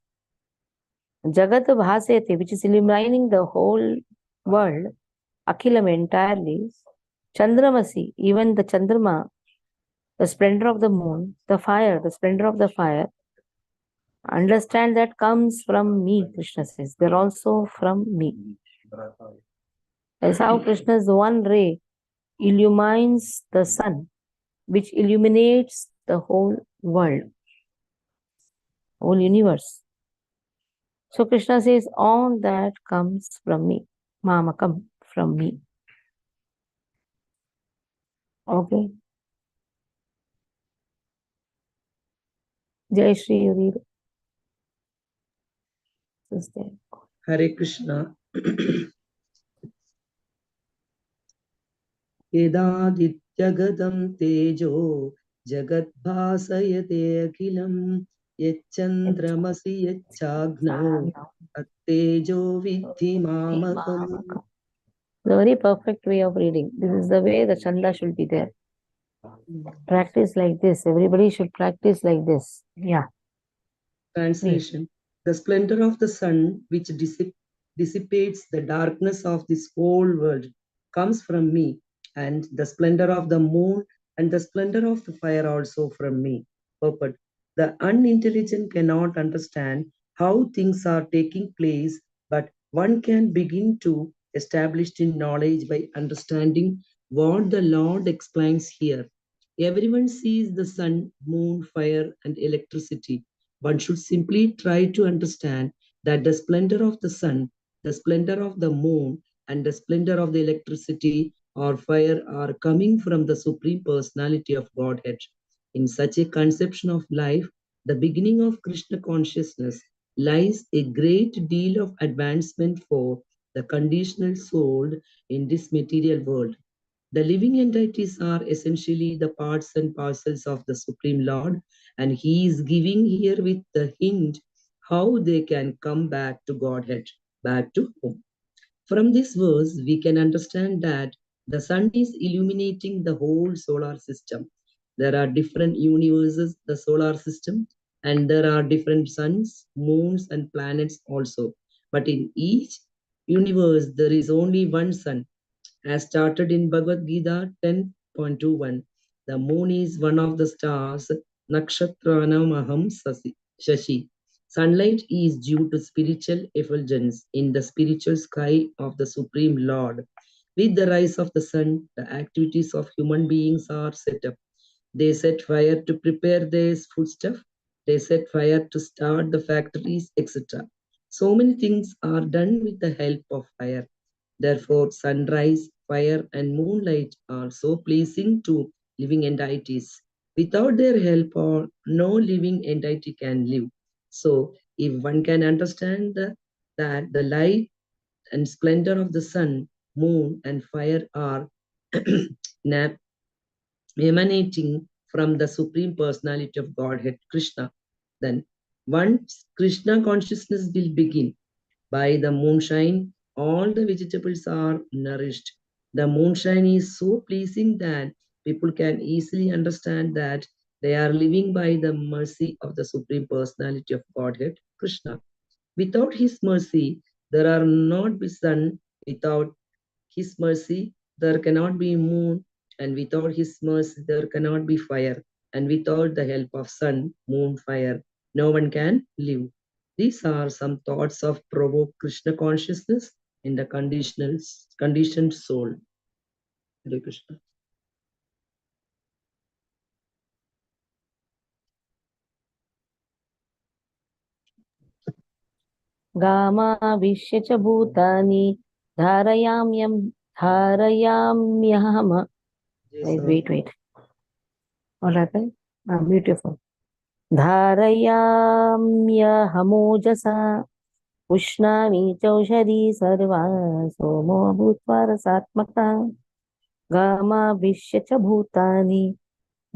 Jagat Bhasete, which is illumining the whole world, Akhilam entirely. Chandramasi, even the Chandrama, the splendor of the moon, the fire, the splendor of the fire, understand that comes from me, Krishna says. They're also from me. That's how Krishna's one ray illumines the sun, which illuminates the whole world, whole universe. So Krishna says, all that comes from me. Mamakam, from me. Okay. Jai Shri, you read. Sister. Hare Krishna. यदादित्यगतं तेजो जगद्भासयते अखिलं यच्चन्द्रमसि यच्चाग्नौ तत्तेजो विद्धि मामकम्. The very perfect way of reading. This is the way the chanda should be there. Practice like this. Everybody should practice like this. Yeah. Translation. The splendor of the sun, which dissipates the darkness of this whole world, comes from me, and the splendor of the moon and the splendor of the fire also from me. Purport. The unintelligent cannot understand how things are taking place, but one can begin to establish in knowledge by understanding what the Lord explains here. Everyone sees the sun, moon, fire, and electricity. One should simply try to understand that the splendor of the sun, the splendor of the moon, and the splendor of the electricity or fire are coming from the Supreme Personality of Godhead. In such a conception of life, the beginning of Krishna consciousness, lies a great deal of advancement for the conditional soul in this material world. The living entities are essentially the parts and parcels of the Supreme Lord, and He is giving here with the hint how they can come back to Godhead, back to home. From this verse, we can understand that the sun is illuminating the whole solar system. There are different universes, the solar system, and there are different suns, moons, and planets also. But in each universe, there is only one sun, as started in Bhagavad Gita 10.21. The moon is one of the stars, Nakshatranam Aham Shashi. Sunlight is due to spiritual effulgence in the spiritual sky of the Supreme Lord. With the rise of the sun, the activities of human beings are set up. They set fire to prepare their foodstuff. They set fire to start the factories, etc. So many things are done with the help of fire. Therefore, sunrise, fire, and moonlight are so pleasing to living entities. Without their help, no living entity can live. So, if one can understand that the light and splendor of the sun, moon, and fire are emanating from the Supreme Personality of Godhead, Krishna, then once Krishna consciousness will begin. By the moonshine, all the vegetables are nourished. The moonshine is so pleasing that people can easily understand that they are living by the mercy of the Supreme Personality of Godhead, Krishna. Without His mercy, there are not be sun. Without His mercy, there cannot be moon. And without His mercy, there cannot be fire. And without the help of sun, moon, fire, no one can live. These are some thoughts of provoke Krishna consciousness in the conditioned soul. Hare Krishna. गामाविश्य च भूतानि धारयाम्यहम. Wait. All right, right? Beautiful. धारयाम्यहमोजसा उष्णामि चौषधी सर्वा सोमो भूत्वा रसात्मकः गामाविश्य च भूतानि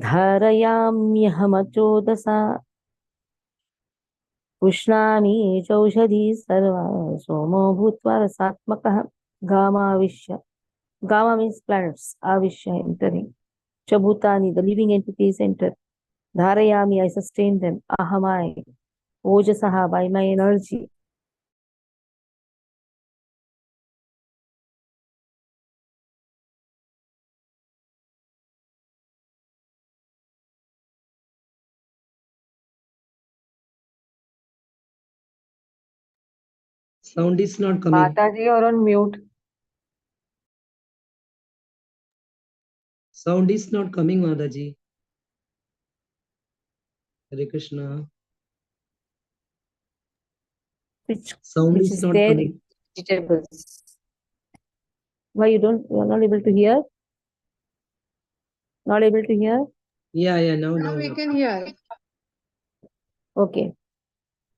धारयाम्यहमचोदसा उष्णामि चौषधी सर्वा सोमो भूत्वा रसात्मकः गामाविश्य. Gama means planets. Avishya, entering. Chabhutani, the living entities enter. Dharayami, I sustain them. Ahamai, Ojasaha, by my energy. Sound is not coming. Mataji, you're on mute. Sound is not coming, Mataji. Hare Krishna. Which Sound which is is not there coming. vegetables. Why you are not able to hear? Not able to hear? Yeah, now. Now we can hear. Okay.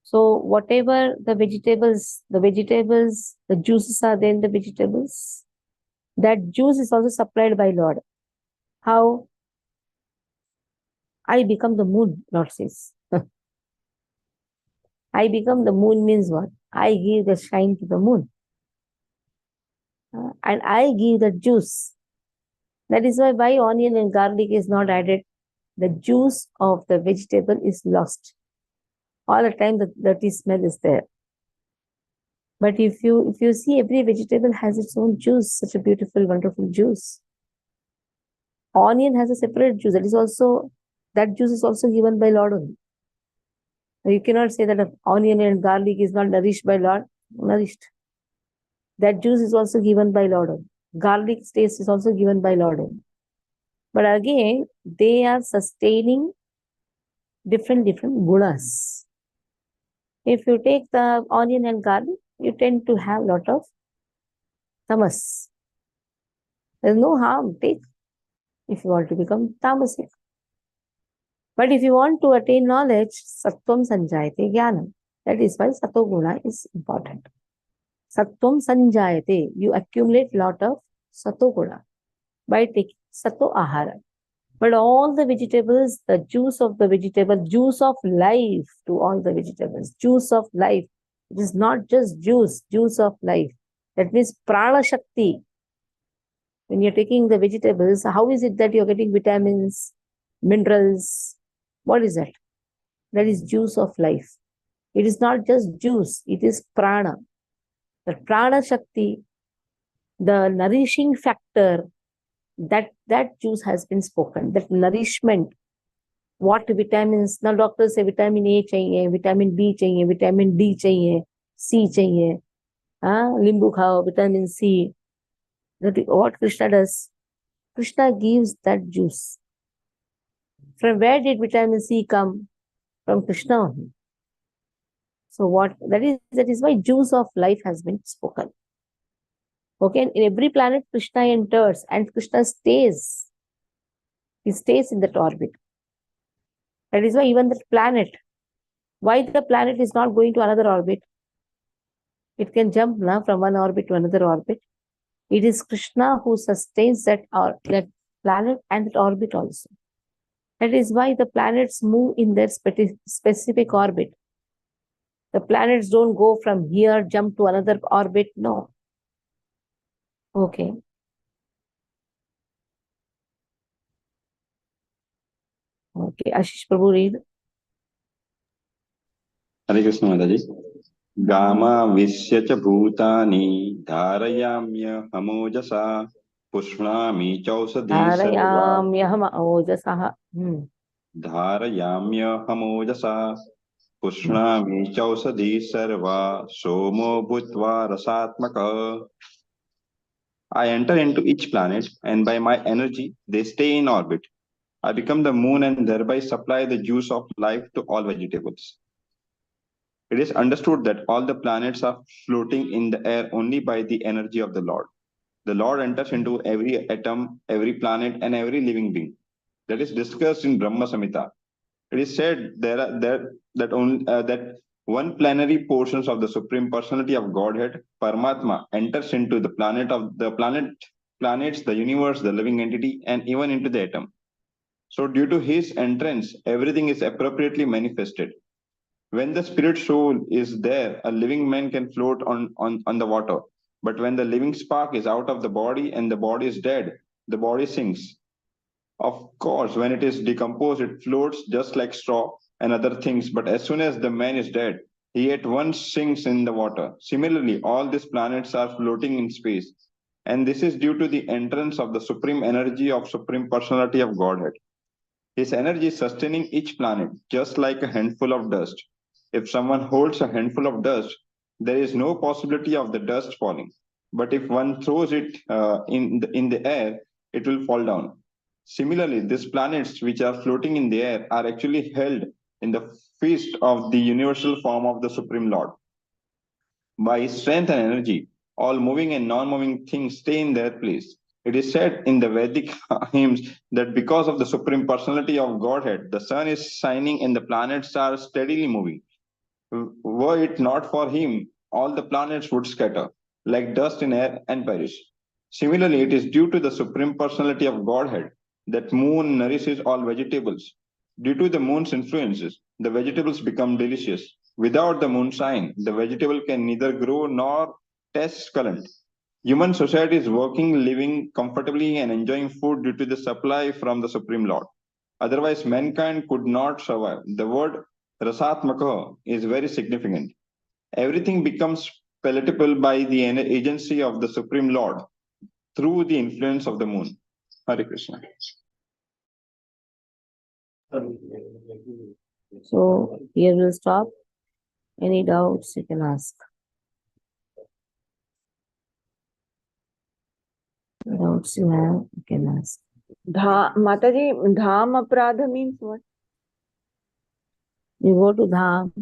So whatever the vegetables, the juices are there in the vegetables. That juice is also supplied by Lord. How? I become the moon, Lord says. I become the moon means what? I give the shine to the moon. And I give the juice. That is why onion and garlic is not added. The juice of the vegetable is lost. All the time the dirty smell is there. But if you see, every vegetable has its own juice, such a beautiful, wonderful juice. Onion has a separate juice. That juice is also given by Lord only. You cannot say that onion and garlic is not nourished by Lord. Nourished. That juice is also given by Lord only. Garlic taste is also given by Lord only. But again, they are sustaining different gunas. If you take the onion and garlic, you tend to have a lot of tamas. There's no harm. Take if you want to become tamasic. But if you want to attain knowledge, sattvam sanjayate jnanam. That is why sato guna is important. Sattvam sanjayate. You accumulate lot of sato guna by taking sato ahara. But all the vegetables, the juice of the vegetable, juice of life to all the vegetables, juice of life. It is not just juice of life. That means prana shakti. When you're taking the vegetables, how is it that you're getting vitamins, minerals? What is that? That is juice of life. It is not just juice, it is prana. The prana shakti, the nourishing factor, that juice has been spoken. That nourishment, what vitamins, now doctors say vitamin A chahiye, vitamin B chahiye, vitamin D chahiye, C chahiye, limbu khao, vitamin C. What Krishna does? Krishna gives that juice. From where did vitamin C come? From Krishna only. So that is why juice of life has been spoken. Okay, and in every planet Krishna enters and Krishna stays. He stays in that orbit. That is why even the planet, why the planet is not going to another orbit? It can jump now from one orbit to another orbit. It is Krishna who sustains that planet and that orbit also. That is why the planets move in their specific orbit. The planets don't go from here, jump to another orbit. No. Okay. Okay. Ashish Prabhu, read. Hare Krishna Mataji. Gama Visya Bhutani Dharayamya Hamojasa Pushnami Chausadi Sarva Dharayamyaham ojasaha. Dharayamya Hamojasa Pushnami Chausadi Sarva Somo Bhutva Rasatmaka. I enter into each planet and by my energy they stay in orbit. I become the moon and thereby supply the juice of life to all vegetables. It is understood that all the planets are floating in the air only by the energy of the Lord. The Lord enters into every atom, every planet, and every living being. That is discussed in Brahma Samhita. It is said that one plenary portions of the Supreme Personality of Godhead, Paramatma, enters into the planets, the universe, the living entity, and even into the atom. So, due to his entrance, everything is appropriately manifested. When the spirit soul is there, a living man can float on the water. But when the living spark is out of the body and the body is dead, the body sinks. Of course, when it is decomposed, it floats just like straw and other things. But as soon as the man is dead, he at once sinks in the water. Similarly, all these planets are floating in space. And this is due to the entrance of the supreme energy of Supreme Personality of Godhead. His energy is sustaining each planet, just like a handful of dust. If someone holds a handful of dust, there is no possibility of the dust falling. But if one throws it in the air, it will fall down. Similarly, these planets which are floating in the air are actually held in the fist of the universal form of the Supreme Lord. By strength and energy, all moving and non-moving things stay in their place. It is said in the Vedic hymns that because of the Supreme Personality of Godhead, the sun is shining and the planets are steadily moving. Were it not for him, all the planets would scatter like dust in air and perish. Similarly, it is due to the Supreme Personality of Godhead that moon nourishes all vegetables. Due to the moon's influences, the vegetables become delicious. Without the moon sign, the vegetable can neither grow nor taste current. Human society is working, living comfortably, and enjoying food due to the supply from the Supreme Lord. Otherwise, mankind could not survive. The word rasatmaka is very significant. Everything becomes palatable by the agency of the Supreme Lord through the influence of the moon. Hare Krishna. So here we'll stop. Any doubts you can ask. Doubts you have, you can ask. Mataji, dham apradha means what? You go to dham,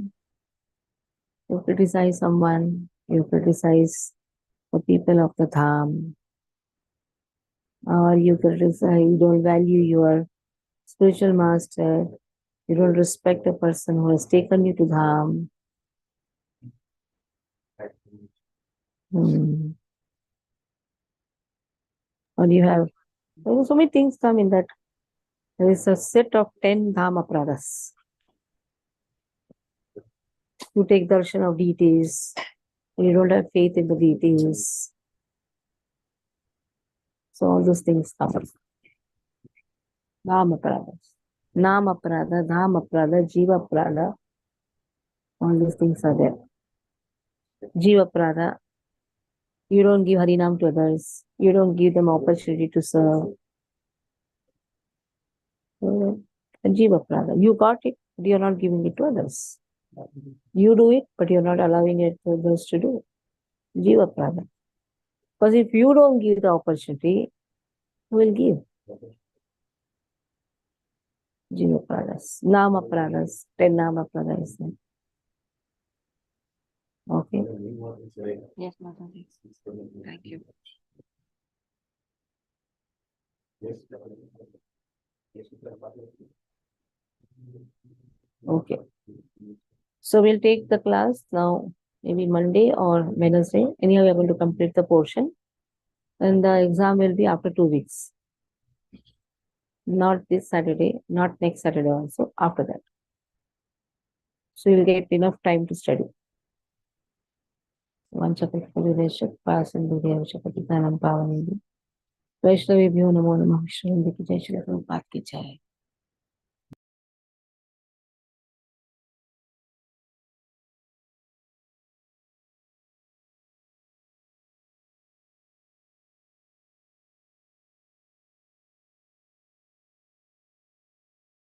you criticize someone, you criticize the people of the dham, or you criticize, you don't value your spiritual master, you don't respect the person who has taken you to dham. Or you have, there are so many things come in that. There is a set of 10 dham apradhas. You take darshan of deities, you don't have faith in the deities. So all those things come. Dham apradhas. Nam apradha, dham apradha, jiva apradha. All these things are there. Jiva apradha. You don't give harinam to others. You don't give them opportunity to serve. Jiva apradha. You got it, but you're not giving it to others. You do it, but you're not allowing it to others to do it. Jiva apradha. Because if you don't give the opportunity, who will give? Jiva apradhas. Nama apradhas. 10 nama apradhas. Okay. Yes, Mataji. Thank you. Okay. So we'll take the class now, maybe Monday or Wednesday. Anyhow, we are going to complete the portion. And the exam will be after 2 weeks. Not this Saturday, not next Saturday also, after that. So you'll get enough time to study. Vanchakripavideshak Pasindhudevachakatitanam Pavanidhi Vaishnavibhyo Namo Namah Vishnu Jai Shri Prabhupada ki Jai.